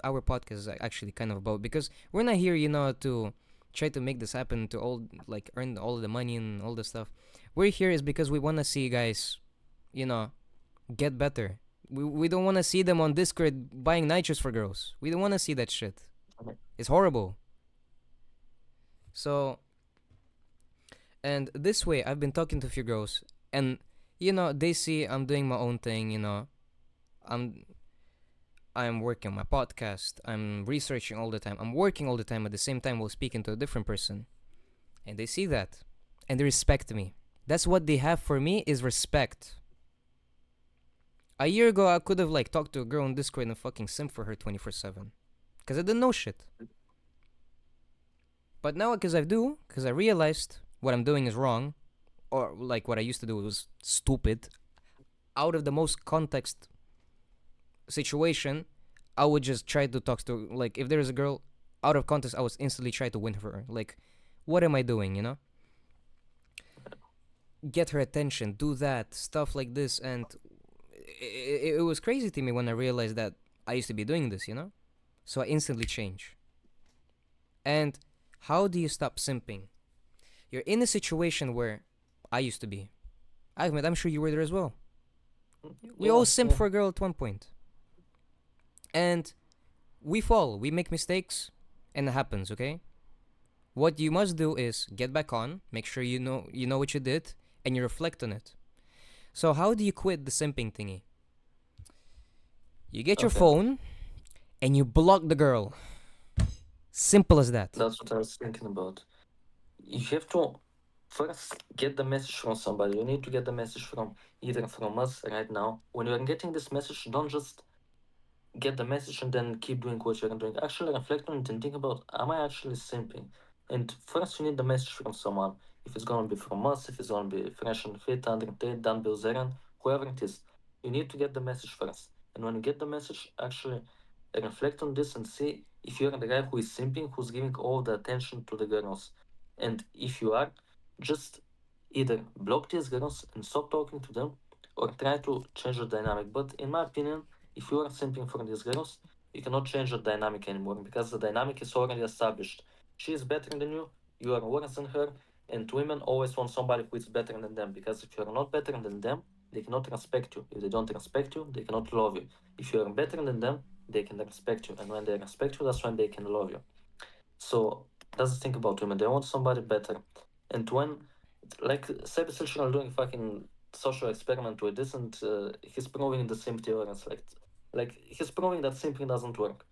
our podcast is actually kind of about, because we're not here, to try to make this happen, to all like earn all the money and all the stuff. We're here is because we want to see guys, you know, get better. We don't want to see them on Discord buying nitrous for girls. We don't want to see that shit. Okay. It's horrible. So, and this way, I've been talking to a few girls, and they see I'm doing my own thing. I'm I'm working on my podcast. I'm researching all the time. I'm working all the time at the same time while speaking to a different person, and they see that, and they respect me. That's what they have for me, is respect. A year ago, I could have like talked to a girl on Discord and fucking simp for her 24/7, because I didn't know shit. But now, because I realized what I'm doing is wrong, or like what I used to do was stupid. Out of the most context situation, I would just try to talk to, like, if there is a girl out of context, I would instantly try to win her. Like, what am I doing? Get her attention, do that stuff like this, and it was crazy to me when I realized that I used to be doing this. So I instantly change. And how do you stop simping? You're in a situation where I used to be. Ahmed, I'm sure you were there as well. We all Yeah, simp yeah. for a girl at one point. And we fall, we make mistakes, and it happens, okay? What you must do is get back on, make sure you know what you did, and you reflect on it. So how do you quit the simping thingy? You get your Okay. phone and you block the girl. Simple as that. That's what I was thinking about. You have to first get the message from somebody. You need to get the message from either from us right now. When you are getting this message, don't just get the message and then keep doing what you're doing. Actually reflect on it and think about, am I actually simping? And first you need the message from someone. If it's gonna be from us, if it's gonna be Fresh and Fit, Andre Tate, Dan Bilzerian, whoever it is, you need to get the message first. And when you get the message, actually reflect on this and see if you're the guy who is simping, who's giving all the attention to the girls. And if you are, just either block these girls and stop talking to them, or try to change the dynamic. But in my opinion, if you are simping for these girls, you cannot change the dynamic anymore because the dynamic is already established. She is better than you are worse than her, and women always want somebody who is better than them, because if you are not better than them, they cannot respect you. If they don't respect you, they cannot love you. If you are better than them, they can respect you, and when they respect you, that's when they can love you. So that's the thing about women. They want somebody better. And when, like, Seb is literally doing fucking social experiment with this, and he's proving the same theorems. Like he's proving that simping doesn't work,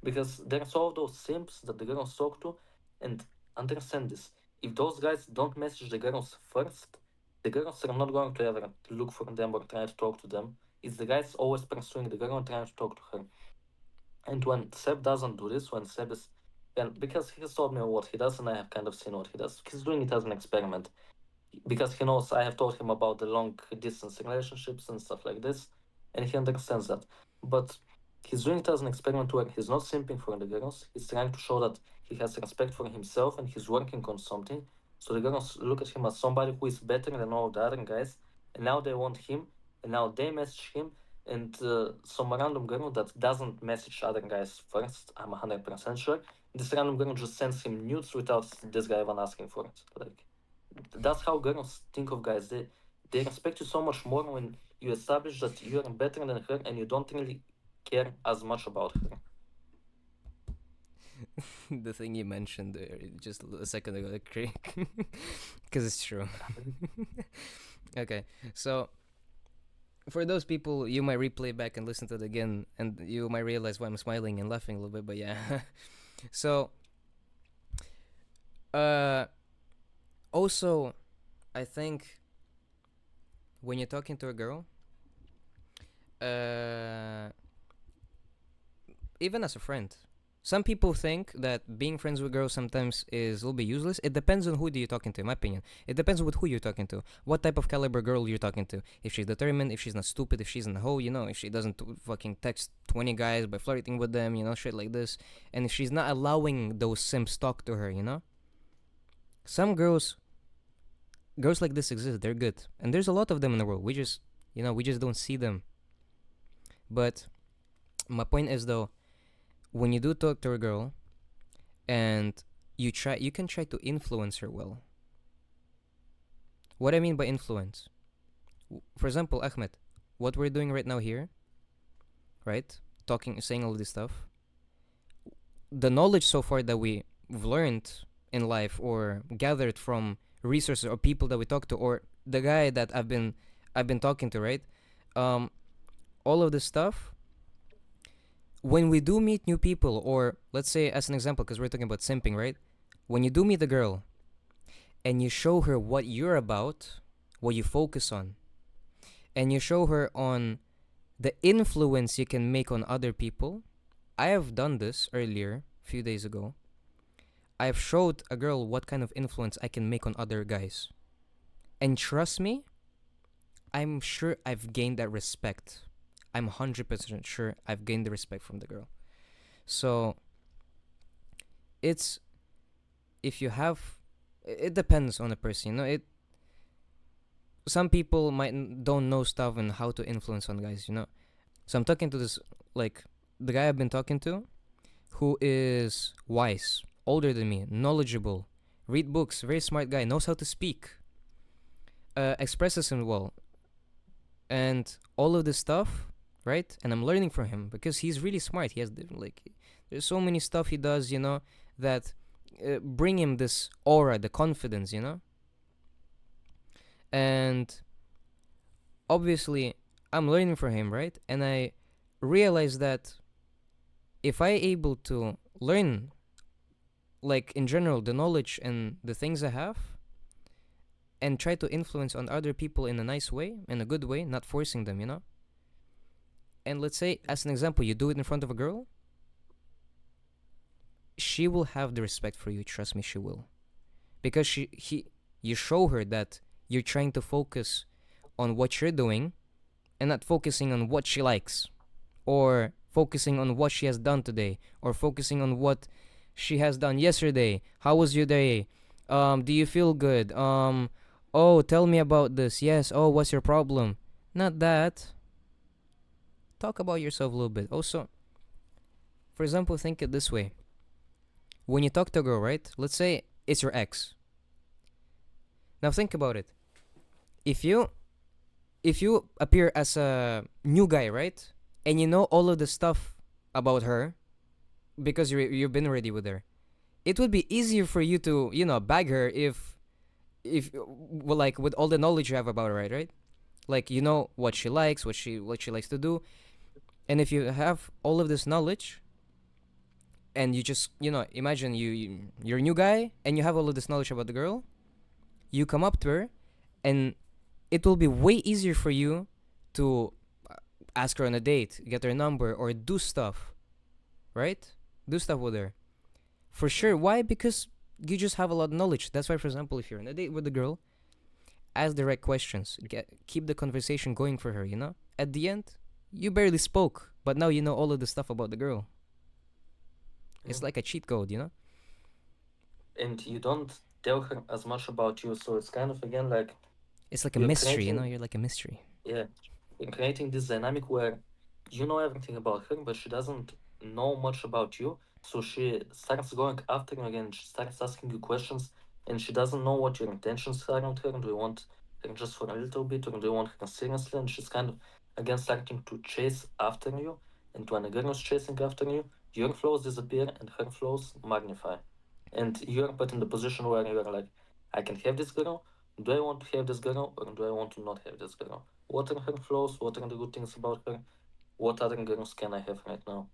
because there's all those simps that the girls talk to, and understand this. If those guys don't message the girls first, the girls are not going to ever look for them or try to talk to them. It's the guys always pursuing the girl and trying to talk to her. And when Seb doesn't do this, when Seb is, and because he has told me what he does, and I have kind of seen what he does, he's doing it as an experiment, because he knows I have told him about the long distance relationships and stuff like this, and he understands that. But he's doing it as an experiment where he's not simping for the girls. He's trying to show that he has respect for himself and he's working on something. So the girls look at him as somebody who is better than all the other guys, and now they want him, and now they message him. And some random girl that doesn't message other guys first, I'm 100% sure. This random girl just sends him nudes without this guy even asking for it. Like, that's how girls think of guys. They respect you so much more when you establish that you are better than her and you don't really care as much about her. The thing you mentioned just a second ago, because it's true. Okay, so for those people, you might replay back and listen to it again, and you might realize why I'm smiling and laughing a little bit. But yeah, so uh, also I think when you're talking to a girl, uh, even as a friend, some people think that being friends with girls sometimes is a little bit useless. It depends on who do you're talking to, in my opinion. It depends with who you're talking to. What type of caliber girl you're talking to. If she's determined, if she's not stupid, if she's in a hoe, if she doesn't fucking text 20 guys by flirting with them, shit like this. And if she's not allowing those simps talk to her. Some girls like this exist. They're good. And there's a lot of them in the world. We just don't see them. But my point is though, when you do talk to a girl and you can try to influence her well. What I mean by influence, for example, Ahmed, what we're doing right now here, right? Talking, saying all this stuff. The knowledge so far that we've learned in life or gathered from resources or people that we talk to or the guy that I've been talking to, right? Um, all of this stuff. When we do meet new people, or let's say as an example, because we're talking about simping, right? When you do meet a girl and you show her what you're about, what you focus on, and you show her on the influence you can make on other people. I have done this earlier, a few days ago. I've showed a girl what kind of influence I can make on other guys. And trust me, I'm sure I've gained that respect. I'm 100% sure I've gained the respect from the girl. So, it's, if you have, it depends on the person. Some people don't know stuff and how to influence on guys. So I'm talking to this, like, the guy I've been talking to, who is wise, older than me, knowledgeable, read books, very smart guy, knows how to speak, expresses him well, and all of this stuff, right? And I'm learning from him because he's really smart. He has there's so many stuff he does, that bring him this aura, the confidence. And obviously, I'm learning from him, right? And I realize that if I able to learn, like in general, the knowledge and the things I have, and try to influence on other people in a nice way, in a good way, not forcing them. And let's say, as an example, you do it in front of a girl, she will have the respect for you. Trust me, she will, because you show her that you're trying to focus on what you're doing, and not focusing on what she likes, or focusing on what she has done today, or focusing on what she has done yesterday. How was your day? Do you feel good? Oh, tell me about this. Yes. Oh, what's your problem? Not that. Talk about yourself a little bit. Also, for example, think it this way. When you talk to a girl, right? Let's say it's your ex. Now think about it. If you appear as a new guy, right? And you know all of the stuff about her because you've been already with her. It would be easier for you to, bag her if well, like, with all the knowledge you have about her, right? Like, you know what she likes, what she likes to do. And if you have all of this knowledge, and you just, imagine you're a new guy and you have all of this knowledge about the girl, you come up to her, and it will be way easier for you to ask her on a date, get her number, or do stuff, right? Do stuff with her. For sure. Why? Because you just have a lot of knowledge. That's why, for example, if you're on a date with a girl, ask the right questions. Keep the conversation going for her. At the end, you barely spoke, but now you know all of the stuff about the girl. It's Yeah. like a cheat code. And you don't tell her as much about you, so it's kind of again like It's like a you're mystery, creating, you're like a mystery. yeah, you're creating this dynamic where you know everything about her, but she doesn't know much about you. So she starts going after you again. She starts asking you questions, and she doesn't know what your intentions are around her. Do you want her just for a little bit, or do you want her seriously? And she's kind of again starting to chase after you. And when a girl is chasing after you, your flaws disappear and her flaws magnify. And you're put in the position where you're like, I can have this girl. Do I want to have this girl, or do I want to not have this girl? What are her flaws? What are the good things about her? What other girls can I have right now?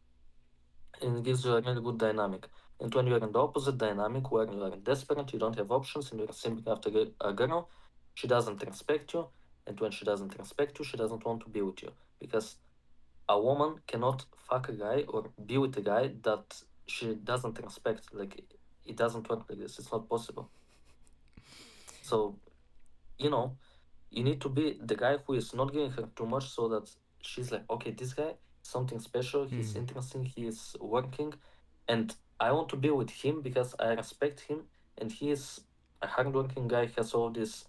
And it gives you a really good dynamic. And when you're in the opposite dynamic, where you are desperate, you don't have options, and you're simping after a girl, she doesn't respect you, and when she doesn't respect you, she doesn't want to be with you because a woman cannot fuck a guy or be with a guy that she doesn't respect. Like it doesn't work like this. It's not possible. So you know, you need to be the guy who is not giving her too much so that she's like, okay, this guy, something special, he's Hmm. interesting, he's working, and I want to be with him because I respect him, and he is a hardworking guy, has all these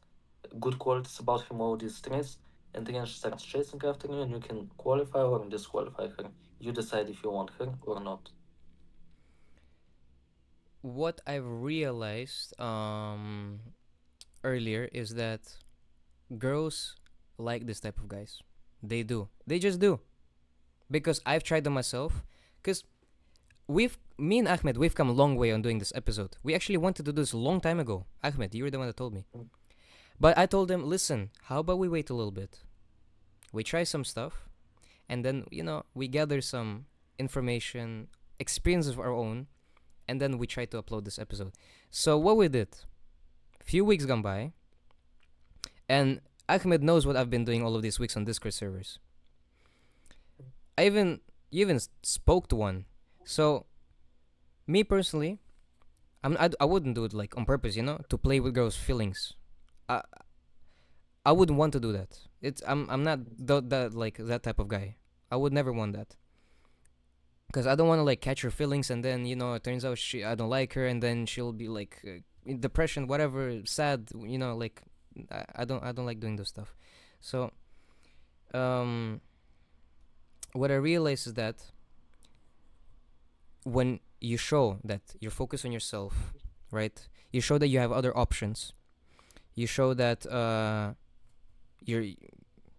good qualities about him, all these strengths, and then she starts chasing after you, and you can qualify or disqualify her. You decide if you want her or not. What I've realized earlier is that girls like this type of guys. They do. They just do. Because I've tried them myself. Because me and Ahmed, we've come a long way on doing this episode. We actually wanted to do this a long time ago. Ahmed, you were the one that told me. Mm. But I told them, listen, how about we wait a little bit? We try some stuff, and then, we gather some information, experiences of our own, and then we try to upload this episode. So what we did, few weeks gone by, and Ahmed knows what I've been doing all of these weeks on Discord servers. I even you even spoke to one. So me personally, I wouldn't do it like on purpose, to play with girls' feelings. I I wouldn't want to do that. I'm not that like that type of guy. I would never want that because I don't want to like catch her feelings and then it turns out I don't like her and then she'll be like in depression, whatever, sad. Like I don't like doing those stuff. So um, what I realize is that when you show that you're focused on yourself, right? You show that you have other options. You show that you're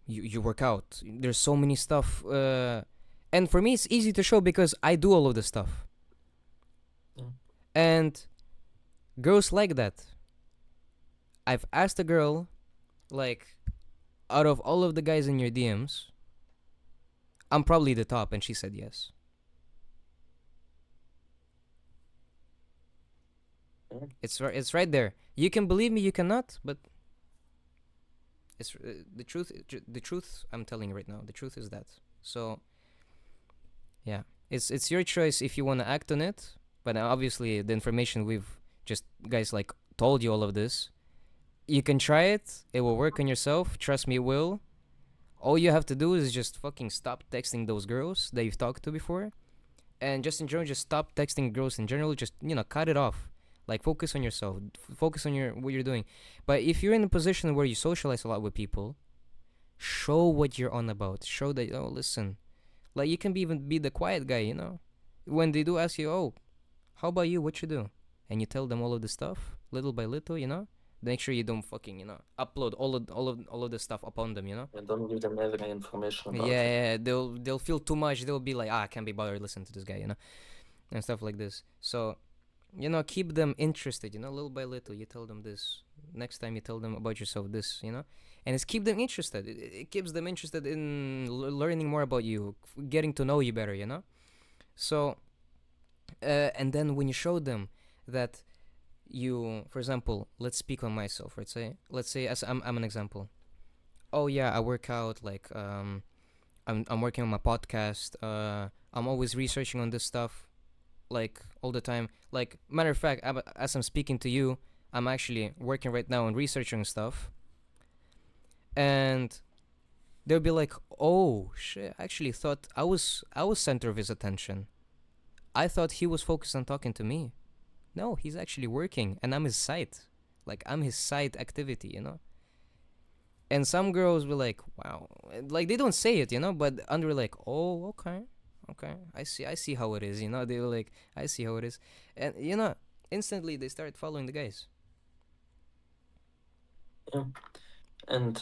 you work out. There's so many stuff, and for me it's easy to show because I do all of this stuff, Yeah. and girls like that. I've asked a girl, like, out of all of the guys in your DMs, I'm probably the top, and she said yes. Yeah. It's right there. You can believe me, you cannot, but it's the truth. The truth I'm telling you right now. The truth is that. So yeah, it's your choice if you want to act on it. But obviously, the information we've just guys like told you all of this. You can try it. It will work on yourself. Trust me, it will. All you have to do is just fucking stop texting those girls that you've talked to before, and just in general, just stop texting girls in general. Just cut it off. Like focus on yourself. Focus on what you're doing. But if you're in a position where you socialize a lot with people, show what you're on about. Show that listen. Like you can even be the quiet guy. When they do ask you, oh, how about you? What you do? And you tell them all of the stuff, little by little. Make sure you don't fucking upload all of the stuff upon them. And don't give them every information Yeah, about you. yeah, yeah, they'll feel too much. They'll be like, I can't be bothered listening to this guy. And stuff like this. So keep them interested. Little by little. You tell them this. Next time you tell them about yourself, this. And it's keep them interested. It keeps them interested in learning more about you, getting to know you better. So, and then when you show them that for example, let's speak on myself. Right? Let's say as I'm an example. Oh yeah, I work out. Like I'm working on my podcast. I'm always researching on this stuff, like all the time. Like matter of fact, as I'm speaking to you, I'm actually working right now on researching stuff, and they'll be like, "Oh shit! I actually thought I was center of his attention. I thought he was focused on talking to me. No, he's actually working, and I'm his side. Like I'm his side activity. And some girls were like, "Wow," like they don't say it, but under like, "Oh, okay, okay, I see how it is." They were like, "I see how it is," and instantly they start following the guys. Yeah. And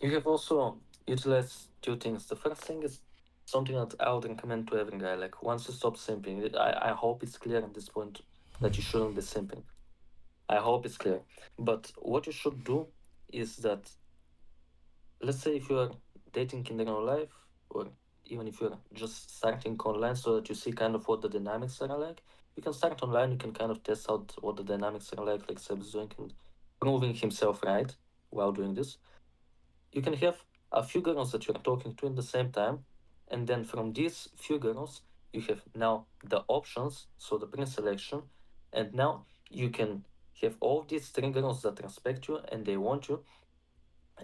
you have also utilized two things. The first thing is something that I would recommend to every guy. Like once you stop simping, I hope it's clear at this point that you shouldn't be simping. I hope it's clear. But what you should do is that, let's say if you're dating in real life, or even if you're just starting online so that you see kind of what the dynamics are like, you can start online, you can kind of test out what the dynamics are like Seb's doing and proving himself right. while doing this. You can have a few girls that you're talking to in the same time, and then from these few girls, you have now the options, so the pre-selection, and now you can have all these three girls that respect you and they want you,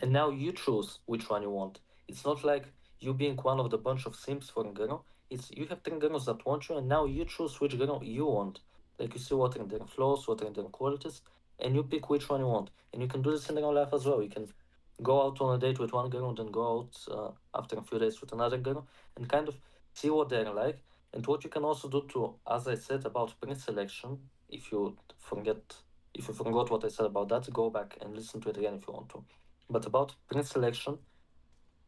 and now you choose which one you want. It's not like you being one of the bunch of simps for a girl. It's you have three girls that want you, and now you choose which girl you want. Like you see what are their flaws, what are their qualities, and you pick which one you want. And you can do this in real life as well. You can go out on a date with one girl and then go out after a few days with another girl and kind of see what they're like. And what you can also do to, as I said about pre-selection, if you forgot what I said about that, go back and listen to it again if you want to. But about pre-selection,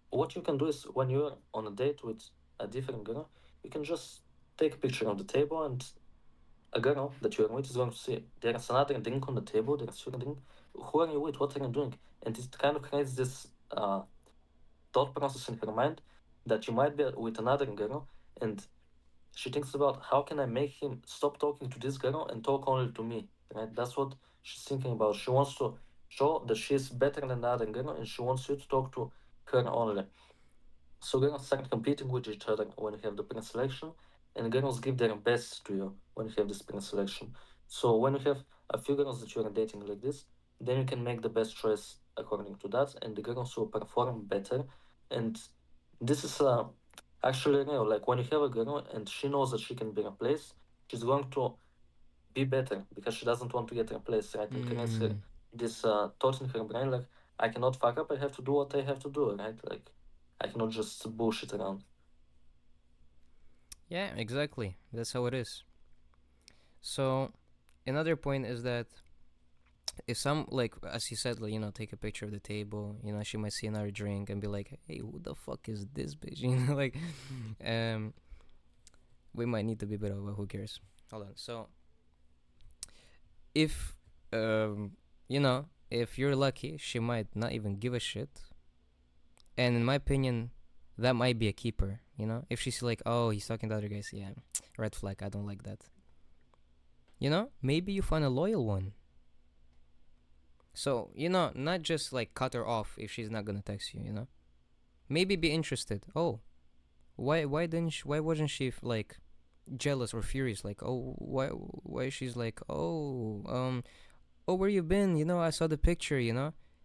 what you can do is when you're on a date with a different girl, you can just take a picture on the table and a girl that you're with is going to see there's another drink on the table, there's your drink. Who are you with? What are you doing? And it kind of creates this thought process in her mind that you might be with another girl and she thinks about how can I make him stop talking to this girl and talk only to me, right? That's what she's thinking about. She wants to show that she's better than the other girl and she wants you to talk to her only. So girls start competing with each other when you have the pre-selection, and girls give their best to you when you have this pre-selection. So when you have a few girls that you are dating like this, then you can make the best choice according to that, and the girls will perform better. And this is actually real. Like when you have a girl and she knows that she can be replaced, she's going to be better because she doesn't want to get replaced, right? And creates her Mm. this thought in her brain like I cannot fuck up. I have to do what I have to do, right? Like I cannot just bullshit around. Yeah, exactly. That's how it is. So another point is that if some, like as you said, like, take a picture of the table, she might see another drink and be like, hey, who the fuck is this bitch? Like, um we might need to be a bit of a who cares. Hold on. So if if you're lucky, she might not even give a shit. And in my opinion, that might be a keeper. If she's like, oh, he's talking to other guys, yeah, red flag. I don't like that. Maybe you find a loyal one. So not just like cut her off if she's not gonna text you. Maybe be interested. Oh, why wasn't she like jealous or furious? Like, oh, why she's like, oh, where you been? I saw the picture.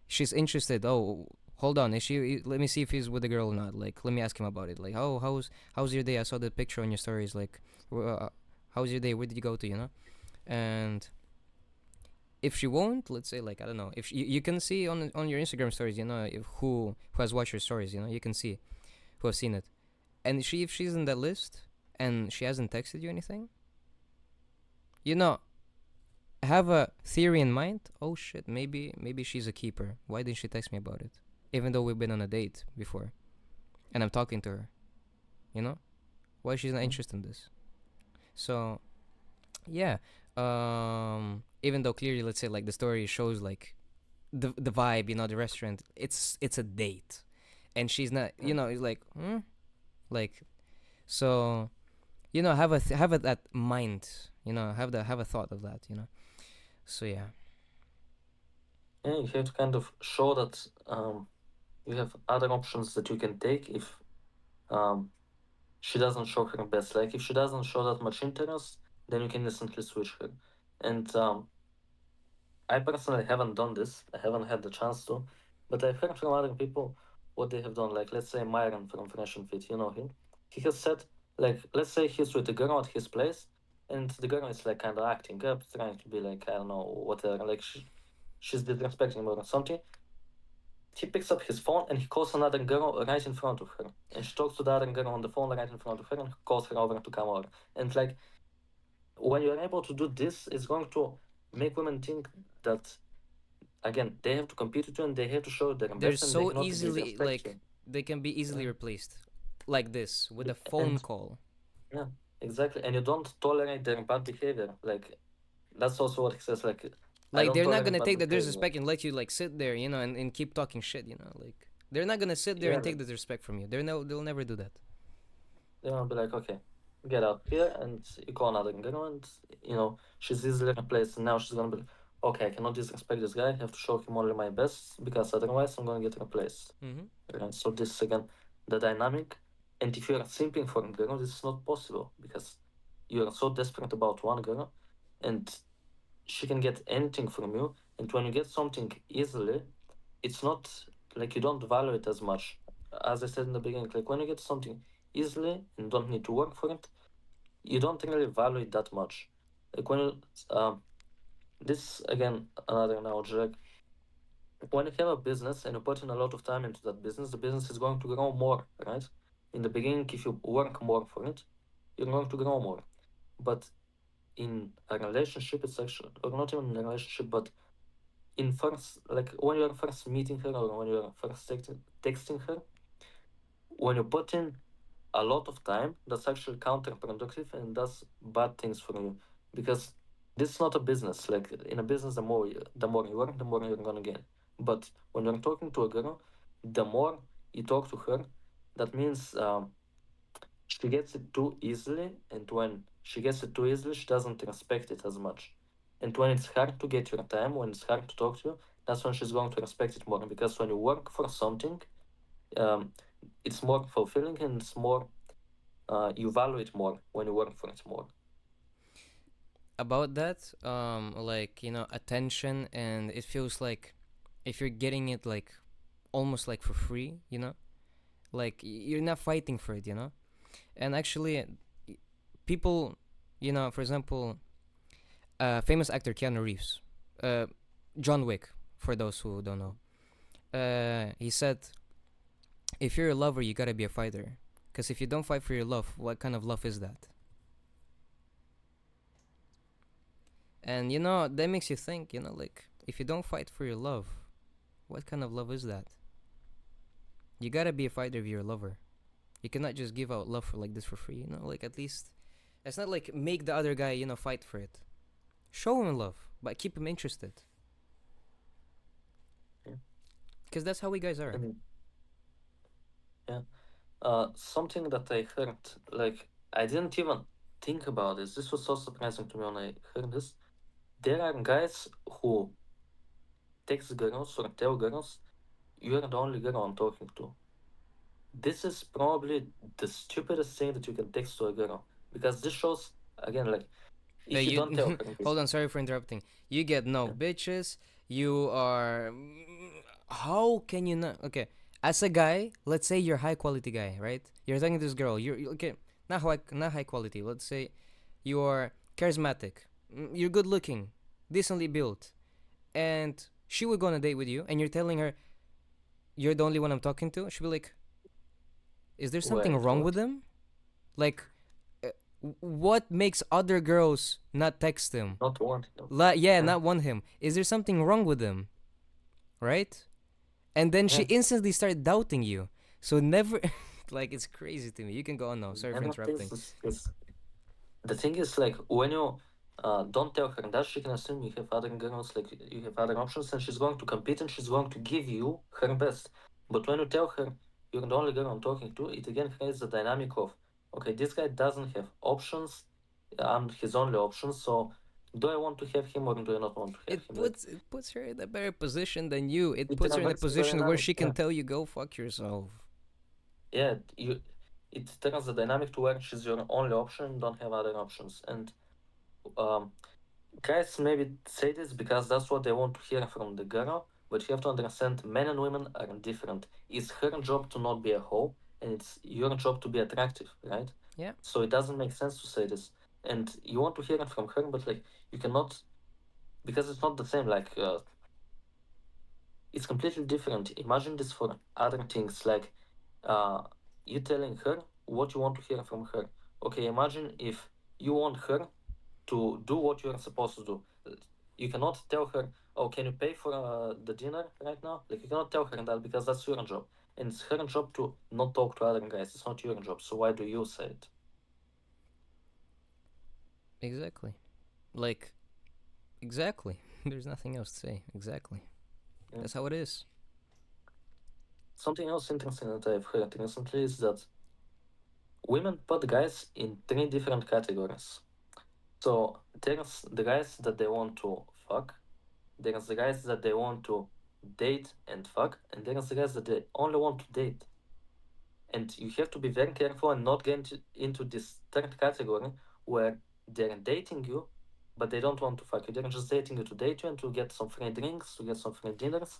She's interested. Oh, hold on. Is she? Let me see if he's with the girl or not. Like, let me ask him about it. Like, oh, how's your day? I saw the picture on your stories. Like, how's your day? Where did you go to? And if she won't, let's say, like, I don't know, if you can see on your Instagram stories, if who has watched your stories, you can see who has seen it. And if she's in that list and she hasn't texted you anything, you know have a theory in mind. Oh shit, maybe she's a keeper. Why didn't she text me about it? Even though we've been on a date before and I'm talking to her, you know? Why she's not Mm. interested in this? So, yeah. Even though clearly, let's say, like, the story shows like the vibe, the restaurant, it's a date. And she's not, Yeah. it's like, like, so, have a that mind, have a thought of that, So yeah. Yeah, you have to kind of show that you have other options that you can take if um, she doesn't show her best. Like if she doesn't show that much interest, then you can instantly switch her. And I personally haven't done this. I haven't had the chance to, but I've heard from other people what they have done. Like let's say Myron from Fresh and Fit, you know him. He has said like let's say he's with a girl at his place, and the girl is like kind of acting up, trying to be like I don't know whatever. Like she's disrespecting him or something. He picks up his phone and he calls another girl right in front of her, and she talks to the other girl on the phone right in front of her and calls her over to come over. And like when you're able to do this, it's going to make women think that again, they have to compete with you and they have to show their They're best and they so cannot easily, disrespect you. like, they can be easily Yeah. replaced, like this, with a phone And call. yeah, exactly. And you don't tolerate their bad behavior. Like that's also what he says. Like I Like, don't they're not tolerate gonna bad take the behavior. disrespect and let you, like, sit there, and keep talking shit, like, they're not gonna sit there Yeah, and take the disrespect from you. They'll never do that. they're gonna be like, okay, get out here, and you call another girl, and she's easily replaced. And now she's gonna be like, okay, I cannot disrespect this guy. I have to show him only my best because otherwise I'm gonna get replaced. Mm-hmm. Right? So this is again the dynamic. And if you are simping for a girl, this is not possible because you are so desperate about one girl, and she can get anything from you. And when you get something easily, it's not like you don't value it as much. As I said in the beginning, like when you get something easily and don't need to work for it, you don't really value it that much. Like when you, this again another analogy. Like when you have a business and you put in a lot of time into that business, the business is going to grow more, right? In the beginning, if you work more for it, you're going to grow more. But in a relationship, it's actually, or not even in a relationship, but in first, like when you're first meeting her or when you're first texting her, when you put in a lot of time, that's actually counterproductive and does bad things for you because this is not a business. Like in a business, the more you work, the more you're gonna get. But when you're talking to a girl, the more you talk to her, that means she gets it too easily, and when she gets it too easily, she doesn't respect it as much. And when it's hard to get your time, when it's hard to talk to you, that's when she's going to respect it more. Because when you work for something, um, it's more fulfilling and it's more you value it more when you work for it more. About that, like, attention, and it feels like if you're getting it like almost like for free, like you're not fighting for it, and actually people, for example, famous actor Keanu Reeves, uh, John Wick, for those who don't know, he said, if you're a lover, you gotta be a fighter. Because if you don't fight for your love, what kind of love is that? And that makes you think, like, if you don't fight for your love, what kind of love is that? You gotta be a fighter if you're a lover. You cannot just give out love for like this for free, like at least it's not like make the other guy, fight for it. Show him love, but keep him interested. Yeah. Because that's how we guys are. And yeah, something that I heard, like I didn't even think about this. This was so surprising to me when I heard this. There are guys who text girls or tell girls, "You're the only girl I'm talking to." This is probably the stupidest thing that you can text to a girl because this shows again, like if you don't tell You her this, hold on, sorry for interrupting. You get no yeah, bitches. You are. How can you not? Okay, as a guy, let's say you're high quality guy, right? You're talking to this girl. Okay, not high quality. Let's say you are charismatic. You're good looking, decently built, and she would go on a date with you, and you're telling her you're the only one I'm talking to. She'll be like, "Is there something wait, wrong with what? them? Like, uh, what makes other girls not text him? Not wanting them. Yeah, Yeah, not want him. Is there something wrong with him? Right?" And then she yeah. instantly started doubting you. So never, like, it's crazy to me. You can go on now. Sorry for Never thinks interrupting. this. The thing is, like, when you don't tell her that, she can assume you have other girls, like, you have other options, and she's going to compete and she's going to give you her best. But when you tell her you're the only girl I'm talking to, it again creates the dynamic of, okay, this guy doesn't have options, I'm his only option, so do I want to have him or do I not want to have It him? Like, puts it puts her in a better position than you. It it puts her in a reverses the position where dynamic, she can yeah. tell you go fuck yourself. Yeah, it turns the dynamic to where she's your only option, don't have other options. And um, guys maybe say this because that's what they want to hear from the girl, but you have to understand men and women are different. It's her job to not be a hoe, and it's your job to be attractive, right? Yeah, So it doesn't make sense to say this. And you want to hear it from her, but like you cannot because it's not the same. Like it's completely different. Imagine this for other things, like uh, you telling her what you want to hear from her. Okay, imagine if you want her to do what you're supposed to do. You cannot tell her, "Oh, can you pay for the dinner right now?" Like you cannot tell her that because that's your job, and it's her job to not talk to other guys. It's not your job. So why do you say it? exactly. Like, exactly. There's nothing else to say. Exactly. Yeah. That's how it is. Something else interesting that I've heard recently is that women put guys in three different categories. So there's the guys that they want to fuck. There's the guys that they want to date and fuck, and there's the guys that they only want to date. And you have to be very careful and not get into this third category where they're dating you, but they don't want to fuck you. They're just dating you to date you and to get some free drinks, to get some free dinners.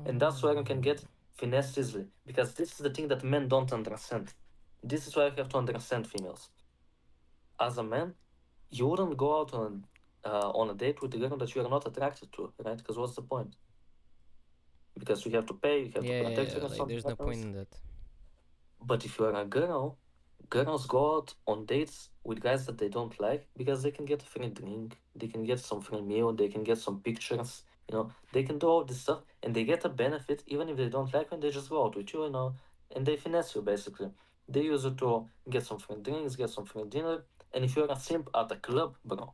And that's where you can Oh. get finessed easily. Because this is the thing that men don't understand. This is why you have to understand females. As a man, you wouldn't go out on a date with a girl that you are not attracted to, right? Because what's the point? Because you have to pay, you have to Yeah, yeah, protect yeah, her if like something there's no point happens. in that. But if you are a girl, girls go out on dates with guys that they don't like because they can get a free drink, they can get some free meal, they can get some pictures, they can do all this stuff and they get a benefit even if they don't like you and they just go out with you, and they finesse you basically. They use it to get some free drinks, get some free dinner. And if you're a simp at a club, bro,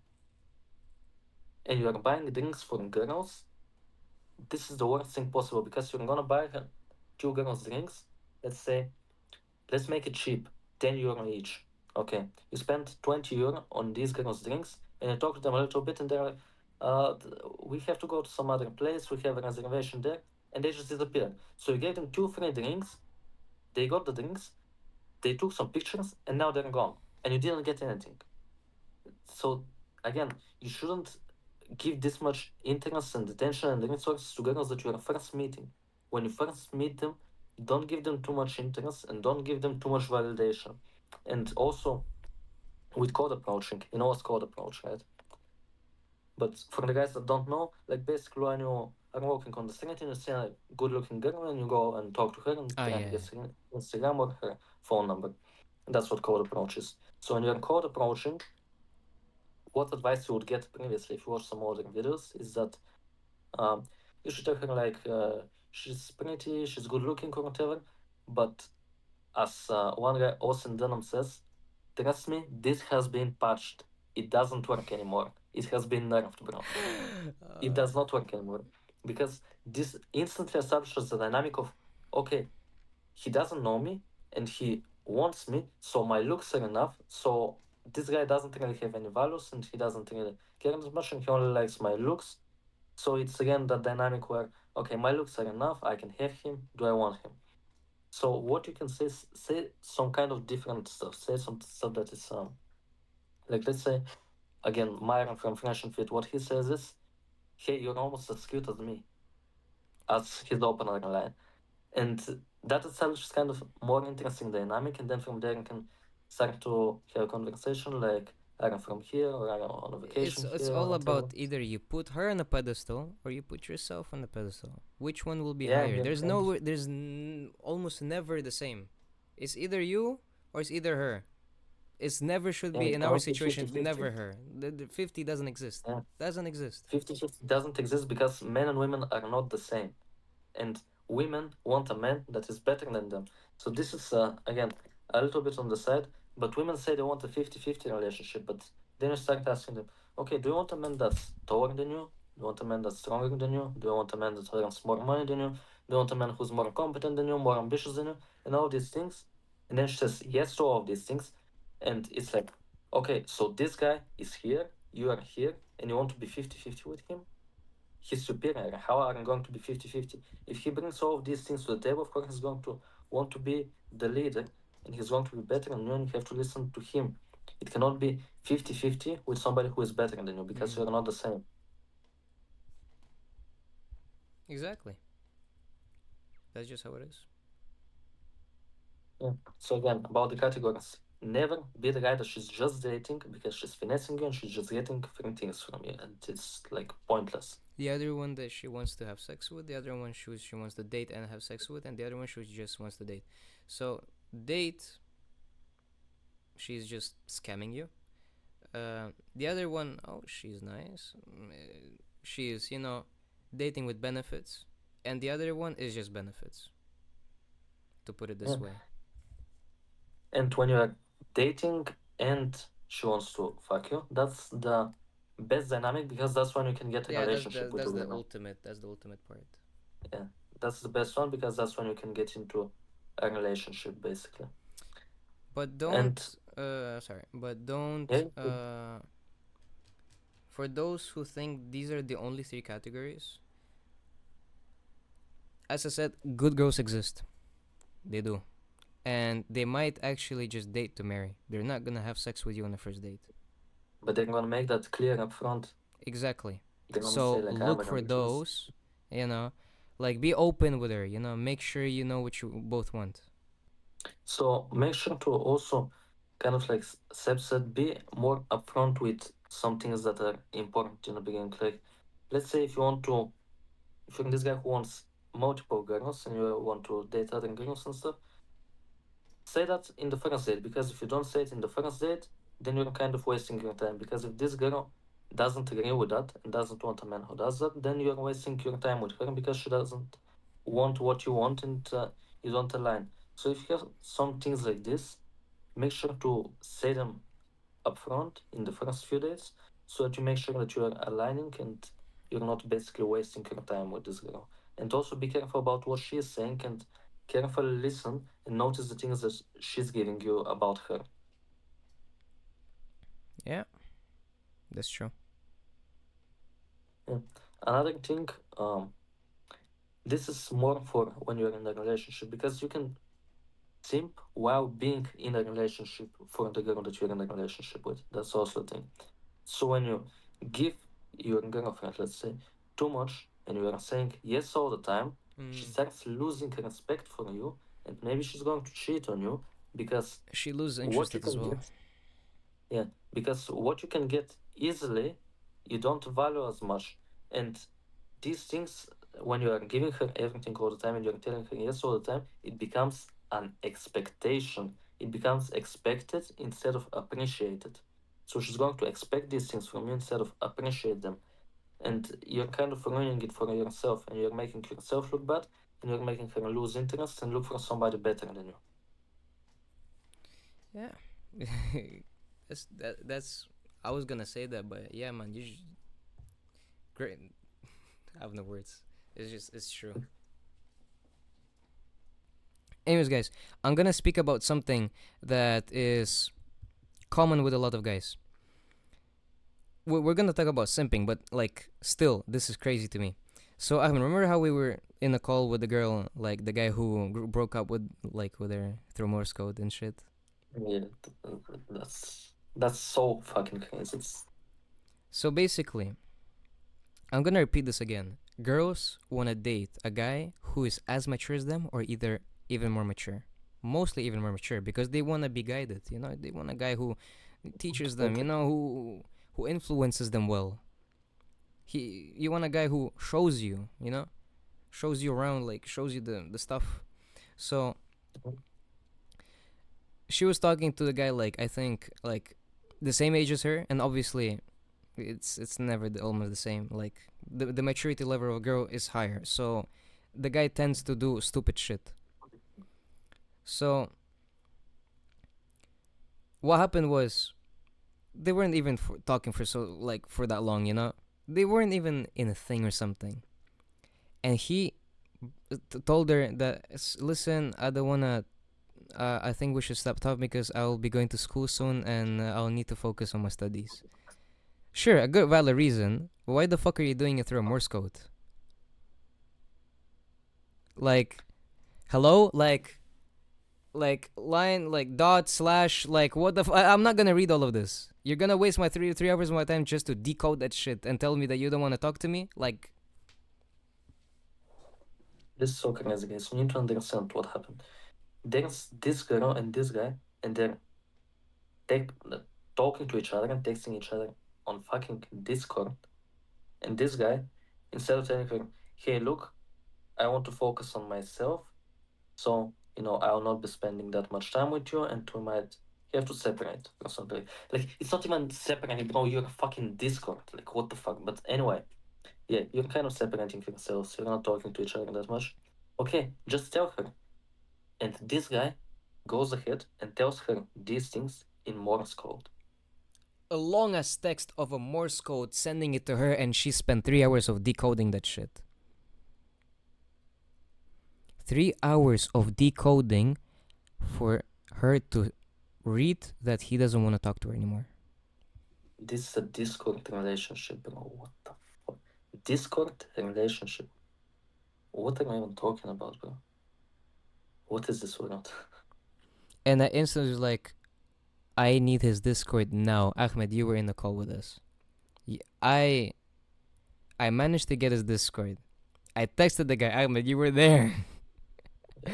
and you're buying drinks for girls, this is the worst thing possible because you're gonna buy two girls drinks. Let's say let's make it cheap, 10 euro each. Okay, you spend 20 euro on these girls' drinks, and you talk to them a little bit, and they're like, we have to go to some other place, we have a reservation there, and they just disappear. So you gave them two free drinks, they got the drinks, they took some pictures, and now they're gone, and you didn't get anything. So, again, you shouldn't give this much interest and attention and resources to girls that you are first meeting. When you first meet them, don't give them too much interest and don't give them too much validation. And also with code approaching, you know what's code approach, right? But for the guys that don't know, like basically when you are walking on the street and you see a good looking girl and you go and talk to her and Ah, try and yeah. get her Instagram or her phone number. That's what code approach is. So when you're code approaching, what advice you would get previously if you watch some older videos is that um, you should tell her like she's pretty, she's good looking or whatever. But as one guy, Austin Dunham says, trust me, this has been patched. It doesn't work anymore. It has been nerfed, bro. It does not work anymore because this instantly establishes the dynamic of okay, he doesn't know me and he wants me, so my looks are enough. So this guy doesn't really have any values and he doesn't really care as much and he only likes my looks. So it's again that dynamic where okay, my looks are enough. I can have him. Do I want him? So what you can say is say some kind of different stuff. Say some stuff that is like let's say again Myron from French and Fit. What he says is, "Hey, you're almost as cute as me," as his opener line, and that establishes kind of more interesting dynamic. And then from there you can start to have a conversation like, "I'm from here," or "I'm on a It's vacation it's here," or all whatever. about either you put her on a pedestal or you put yourself on a pedestal. Which one will be Yeah, higher? yeah, There's and no there's almost never the same. It's either you or it's either her. It's never should yeah, be it in our cannot be situation. 50-50. Never her. The 50 doesn't exist. Yeah, Doesn't exist. 50-50 doesn't exist because men and women are not the same. And women want a man that is better than them. So this is again a little bit on the side, but women say they want a 50-50 relationship, but then you start asking them, okay, do you want a man that's taller than you? Do you want a man that's stronger than you? Do you want a man that earns more money than you? Do you want a man who's more competent than you, more ambitious than you, and all these things? And then she says yes to all of these things, and it's like, okay, so this guy is here, you are here, and you want to be 50-50 with him? He's superior. How are you going to be 50-50? If he brings all of these things to the table, of course he's going to want to be the leader and he's going to be better than you and you have to listen to him. It cannot be 50-50 with somebody who is better than you because Mm. you're not the same. Exactly. That's just how it is. Yeah. So again, about the categories. Never be the guy that she's just dating because she's finessing you and she's just getting free things from you and it's like pointless. The other one that she wants to have sex with, the other one she wants to date and have sex with, and the other one she just wants to date. So date, she's just scamming you. The other one, oh, she's nice. She is, dating with benefits, and the other one is just benefits. To put it Yeah. this way. And when you're dating and she wants to fuck you, that's the best dynamic because that's when you can get a Yeah, relationship with the that's the woman. ultimate. That's the ultimate part. Yeah, that's the best one because that's when you can get into a relationship basically. But And don't. Sorry, but don't yeah, For those who think these are the only three categories, as I said, good girls exist. They do. And they might actually just date to marry. They're not gonna have sex with you on the first date. But they're gonna make that clear up front. Exactly. They're gonna say So like, I'm look gonna for do this. those, you know, like be open with her, make sure you know what you both want. So make sure to also kind of like Seb said, be more upfront with some things that are important in the beginning. Like, let's say if you're this guy who wants multiple girls and you want to date other girls and stuff, say that in the first date. Because if you don't say it in the first date, then you're kind of wasting your time. Because if this girl doesn't agree with that and doesn't want a man who does that, then you're wasting your time with her because she doesn't want what you want and you don't align. So if you have some things like this, make sure to say them upfront in the first few days so that you make sure that you are aligning and you're not basically wasting your time with this girl. And also be careful about what she is saying and carefully listen and notice the things that she's giving you about her. Yeah, that's true. Yeah. Another thing, this is more for when you're in a relationship because you can simp while being in a relationship for the girl that you're in a relationship with. That's also a thing. So when you give your girlfriend, let's say, too much and you are saying yes all the time, she Mm. starts losing respect for you and maybe she's going to cheat on you because She loses what you interest as can well. get, yeah, because what you can get easily, you don't value as much. And these things, when you are giving her everything all the time and you're telling her yes all the time, it becomes an expectation. It becomes expected instead of appreciated. So she's going to expect these things from you instead of appreciate them. And you're kind of ruining it for yourself and you're making yourself look bad and you're making her lose interest and look for somebody better than you. Yeah. That's I was gonna say that, but yeah, man, great. I have no words. It's true. Anyways, guys, I'm gonna speak about something that is common with a lot of guys. We're gonna talk about simping, but like, still, this is crazy to me. So I remember how we were in a call with the girl, like the guy who broke up with her through Morse code and shit. Yeah, that's so fucking crazy. It's So basically, I'm gonna repeat this again. Girls wanna date a guy who is as mature as them, or either even more mature. Mostly even more mature because they wanna be guided. They want a guy who teaches them. okay. Who influences them well. You want a guy who shows you. Shows you around, like shows you the stuff. So she was talking to the guy, like I think like the same age as her, and obviously it's never almost the same. Like the maturity level of a girl is higher, so the guy tends to do stupid shit. So what happened was they weren't even talking for for that long. They weren't even in a thing or something, and he told her that, listen, I don't wanna. I think we should stop talking because I'll be going to school soon and I'll need to focus on my studies. Sure, a good valid reason. But why the fuck are you doing it through a Morse code? Like, hello, like line, like dot slash, like what the? I'm not gonna read all of this. You're gonna waste my three hours of my time just to decode that shit and tell me that you don't want to talk to me. Like, This is so crazy, guys. You need to understand what happened. There's this girl and this guy, and they're take, talking to each other and texting each other on fucking Discord. And this guy, instead of telling her, hey, look, I want to focus on myself, so, I'll not be spending that much time with you, and we might have to separate or something. Like, it's not even separating, bro, you're a fucking Discord. Like, what the fuck? But anyway, yeah, you're kind of separating yourselves. You're not talking to each other that much. Okay, just tell her. And this guy goes ahead and tells her these things in Morse code. a long ass text of a Morse code, sending it to her, and she spent 3 hours of decoding that shit. 3 hours of decoding for her to read that he doesn't want to talk to her anymore. This is a Discord relationship, bro. What the fuck? Discord relationship. What am I even talking about, bro? What is this word? And I instantly was like, I need his Discord now. Ahmed, you were in the call with us. I managed to get his Discord. I texted the guy, Ahmed, you were there. Yeah,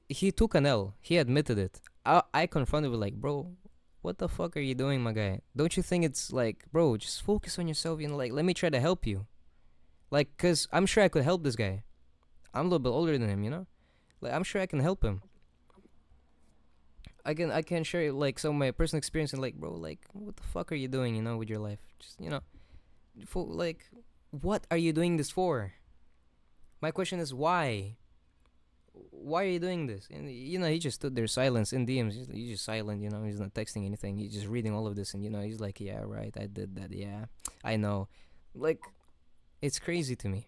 He took an L. He admitted it. I confronted him like, bro, what the fuck are you doing, my guy? Don't you think it's like, bro, just focus on yourself. Like, let me try to help you. Like, cause I'm sure I could help this guy. I'm a little bit older than him. Like, I'm sure I can help him. I can share like some of my personal experience and like, bro, like, what the fuck are you doing, with your life? Just like, what are you doing this for? My question is why? Why are you doing this? And he just stood there silence in DMs. He's just silent. He's not texting anything. He's just reading all of this, and he's like, yeah, right, I did that. Yeah, I know. Like, it's crazy to me.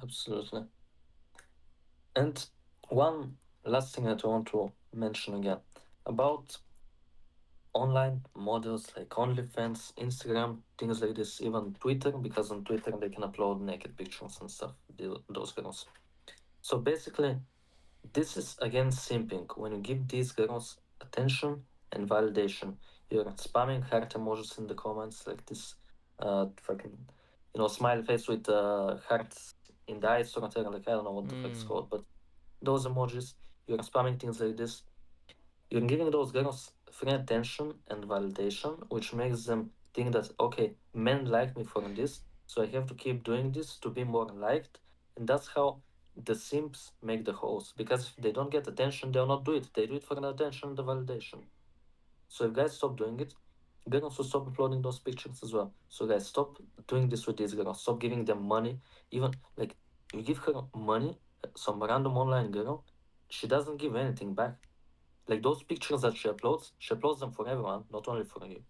absolutely. And one last thing that I want to mention again about online models like OnlyFans, Instagram, things like this, even Twitter, because on Twitter they can upload naked pictures and stuff, those girls. So basically, this is again simping. When you give these girls attention and validation, you're spamming heart emojis in the comments like this, fucking, smile face with hearts in the eyes or whatever. Like I don't know what the fuck it's Mm. called, but those emojis, you're spamming things like this. You're giving those girls free attention and validation, which makes them think that okay, men like me for this, so I have to keep doing this to be more liked, and that's how the simps make the hoes. Because if they don't get attention, they'll not do it. They do it for the attention and the validation. So if guys stop doing it, girls will stop uploading those pictures as well. So guys, stop doing this with these girls. Stop giving them money. Even like you give her money, some random online girl, she doesn't give anything back. Like those pictures that she uploads them for everyone, not only for you.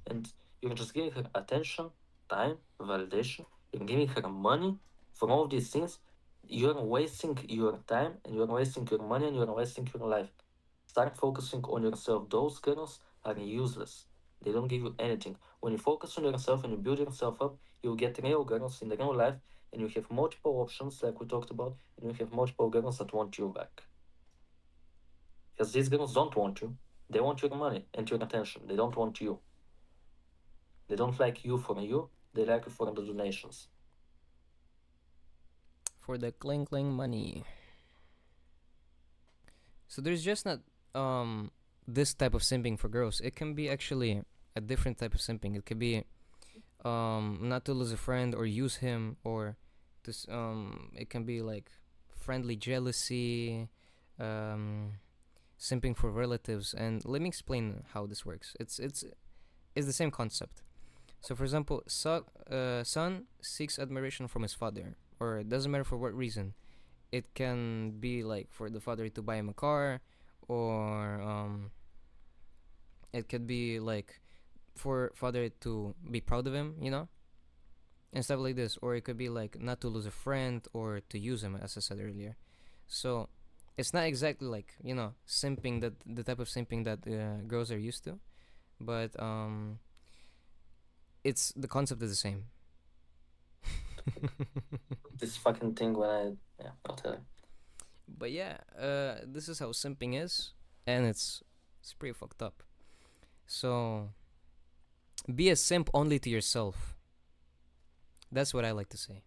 And you're just giving her attention, time, validation. You're giving her money for all these things. You're wasting your time and you're wasting your money and you're wasting your life. Start focusing on yourself. Those girls are useless. They don't give you anything. When you focus on yourself and you build yourself up, you'll get real girls in the real life and you have multiple options, like we talked about, and you have multiple girls that want you back. Because these girls don't want you. They want your money and your attention. They don't want you. They don't like you for you. They like you for the donations. For the cling cling money. So there's just not this type of simping for girls. It can be actually a different type of simping. It could be not to lose a friend or use him, or it can be like friendly jealousy, um simping for relatives. And let me explain how this works. It's the same concept. So for example, son seeks admiration from his father, or it doesn't matter for what reason. It can be like for the father to buy him a car, or it could be like for father to be proud of him, and stuff like this. Or it could be like not to lose a friend or to use him, as I said earlier. So it's not exactly like simping, that the type of simping that girls are used to, but it's the concept is the same. This fucking thing when I, yeah, I'll tell you. But yeah, this is how simping is, and it's pretty fucked up. So be a simp only to yourself. That's what I like to say,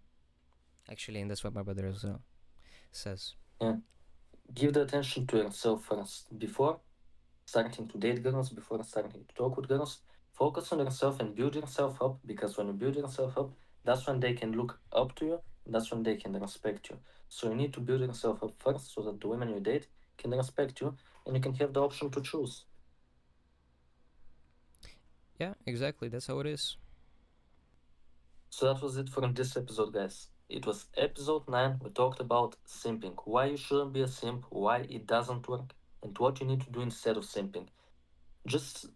actually, and that's what my brother also says. Yeah. Give the attention to yourself first. Before starting to date girls, before starting to talk with girls, focus on yourself and build yourself up, because when you build yourself up, that's when they can look up to you and that's when they can respect you. So you need to build yourself up first so that the women you date can respect you and you can have the option to choose. Yeah, exactly. That's how it is. So that was it for this episode, guys. It was episode 9. We talked about simping, why you shouldn't be a simp, why it doesn't work, and what you need to do instead of simping. Just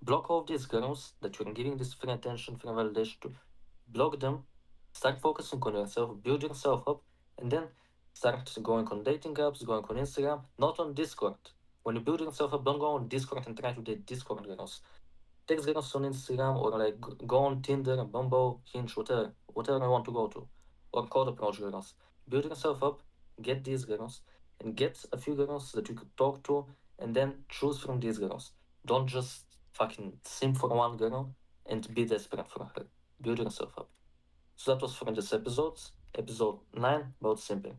block all these girls that you're giving this free attention, free validation to. Block them, start focusing on yourself, build yourself up, and then start going on dating apps, going on Instagram, not on Discord. When you build yourself up, don't go on Discord and try to date Discord girls. Text girls on Instagram or like go on Tinder, Bumble, Hinge, whatever you want to go to, or cold approach girls. Build yourself up, get these girls, and get a few girls that you could talk to, and then choose from these girls. Don't just fucking simp for one girl and be desperate for her. Build yourself up. So that was for this episode 9 about simping.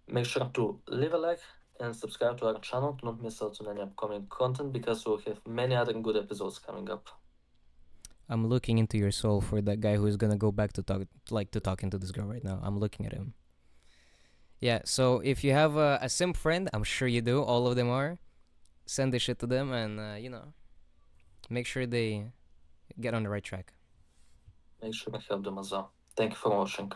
Make sure to leave a like and subscribe to our channel to not miss out on any upcoming content because we'll have many other good episodes coming up. I'm looking into your soul for that guy who is gonna go back to talking to this girl right now. I'm looking at him. Yeah. So if you have a simp friend, I'm sure you do. All of them are. Send this shit to them, and make sure they get on the right track. Make sure to help them as well. Thank you for watching.